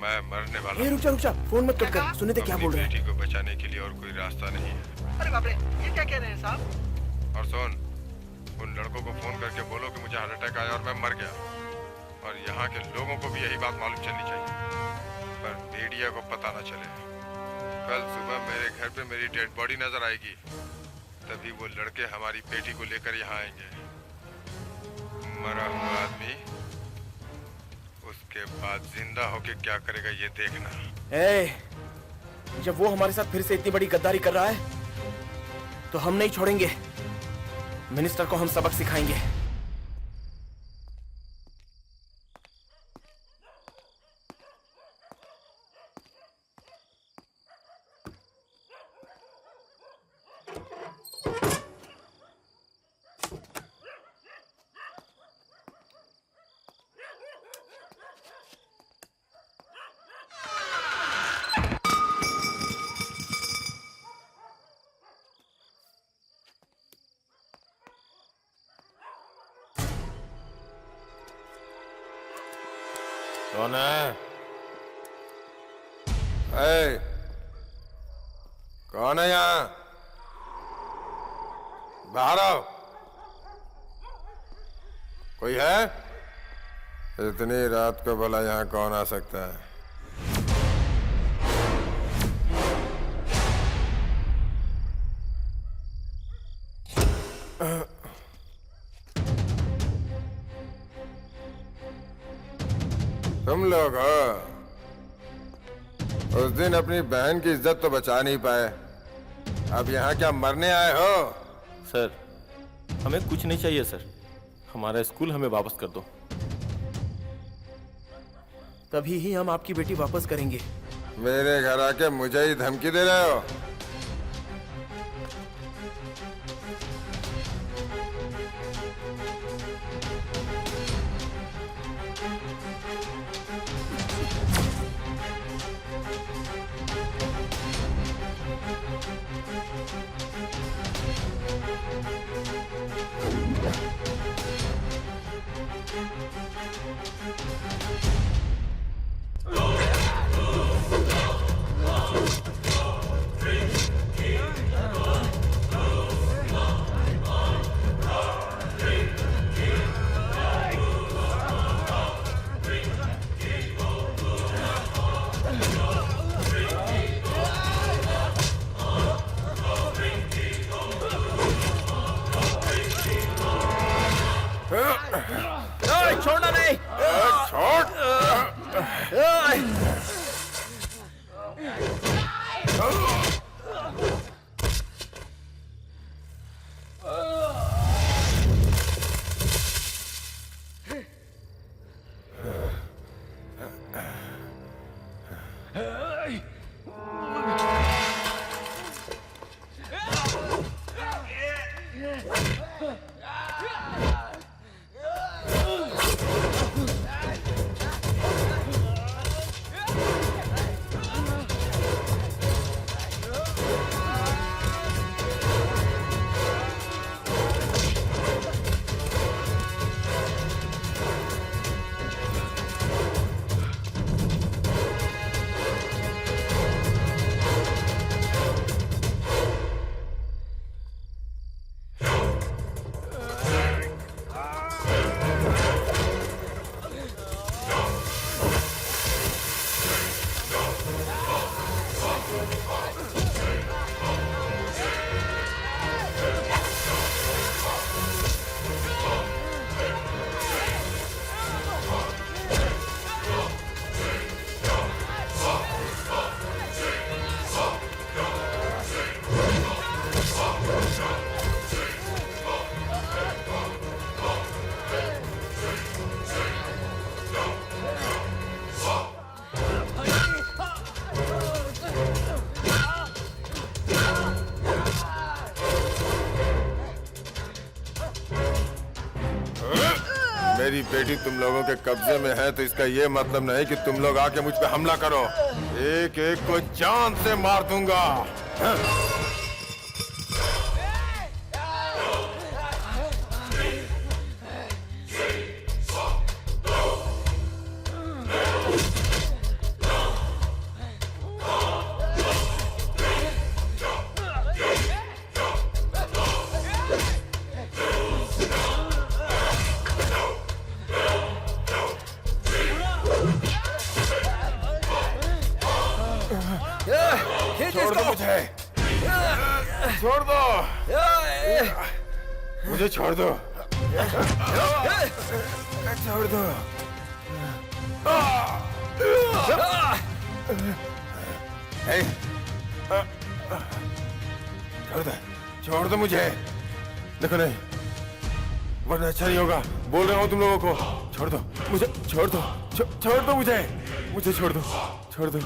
H: मैं मरने वाला।
A: रुक जा, फोन मत कट कर। सुने थे क्या बोल रहे हैं?
H: बेटी को बचाने के लिए और कोई रास्ता नहीं है।
D: अरे बाप रे, ये क्या कह रहे हैं साहब?
H: और सुन, उन लड़कों को फोन करके बोलो कि मुझे हार्ट अटैक आया और मैं मर गया। और यहाँ के लोगों को भी यही बात मालूम चलनी चाहिए, पर मीडिया को पता न चले। कल सुबह मेरे घर पे मेरी डेड बॉडी नजर आएगी, तभी वो लड़के हमारी बेटी को लेकर यहाँ आएंगे। मरा हुआ आदमी उसके बाद जिंदा होके क्या करेगा ये देखना।
A: जब वो हमारे साथ फिर से इतनी बड़ी गद्दारी कर रहा है तो हम नहीं छोड़ेंगे। मिनिस्टर को हम सबक सिखाएंगे।
H: कौन है? ए, कौन है यहाँ? बाहर आओ। कोई है? इतनी रात को भला यहाँ कौन आ सकता है? तुम लोग हो? उस दिन अपनी बहन की इज्जत तो बचा नहीं पाए, अब यहाँ क्या मरने आए हो?
L: सर, हमें कुछ नहीं चाहिए सर, हमारा स्कूल हमें वापस कर दो।
G: तभी ही हम आपकी बेटी वापस करेंगे।
H: मेरे घर आके मुझे ही धमकी दे रहे हो?
D: छोड़ना नहीं।
H: छोड़। मेरी बेटी तुम लोगों के कब्जे में है तो इसका ये मतलब नहीं कि तुम लोग आके मुझ पे हमला करो। एक एक को जान से मार दूंगा। छोड़ दो मुझे, छोड़ दो मुझे, छोड़ दो, छोड़ दो। छोड़ दो, छोड़ दो मुझे। देखो नहीं, वरना अच्छा नहीं होगा। बोल रहा हूँ तुम लोगों को, छोड़ दो मुझे, छोड़ दो, छोड़ दो मुझे, मुझे छोड़ दो, छोड़ दो।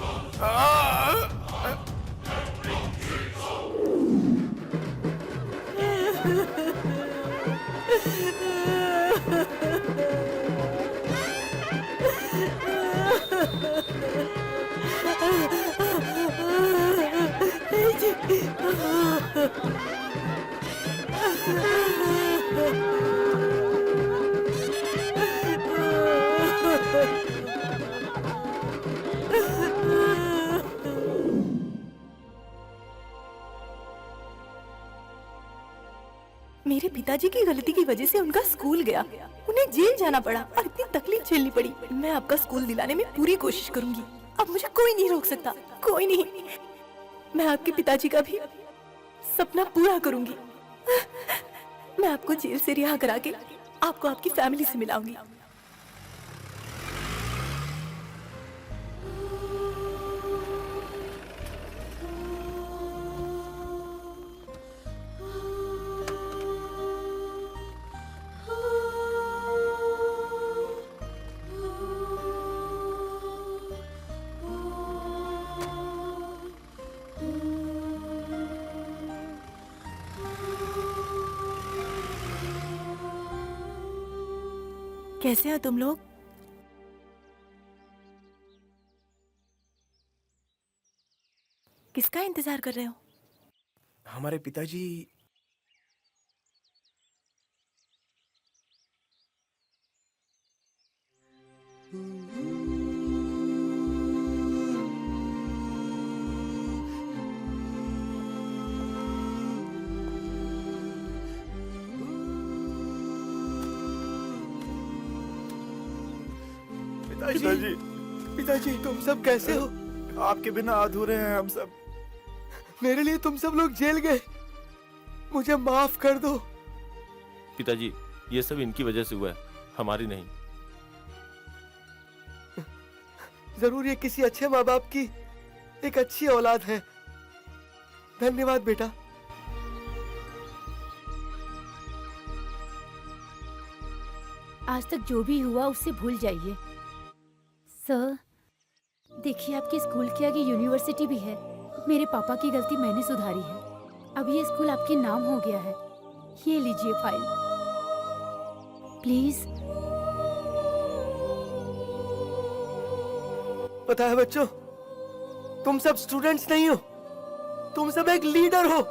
K: मेरे पिताजी की गलती की वजह से उनका स्कूल गया, उन्हें जेल जाना पड़ा और इतनी तकलीफ झेलनी पड़ी। मैं आपका स्कूल दिलाने में पूरी कोशिश करूंगी। अब मुझे कोई नहीं रोक सकता, कोई नहीं। मैं आपके पिताजी का भी सपना पूरा करूंगी। मैं आपको जेल से रिहा करा के आपको आपकी फैमिली से मिलाऊंगी। कैसे हो तुम लोग? किसका इंतजार कर रहे हो?
A: हमारे पिताजी
F: पिताजी,
A: पिताजी तुम सब कैसे हो?
F: आपके बिना अधूरे हैं हम सब।
A: मेरे लिए तुम सब लोग जेल गए, मुझे माफ कर दो।
L: पिताजी ये सब इनकी वजह से हुआ है, हमारी नहीं।
A: जरूर ये किसी अच्छे माँ बाप की एक अच्छी औलाद है। धन्यवाद बेटा।
I: आज तक जो भी हुआ उससे भूल जाइए। सर, देखिए आपके स्कूल के आगे यूनिवर्सिटी भी है। मेरे पापा की गलती मैंने सुधारी है। अब ये स्कूल आपके नाम हो गया है। ये लीजिए फाइल, प्लीज।
A: पता है बच्चों, तुम सब स्टूडेंट्स नहीं हो, तुम सब एक लीडर हो।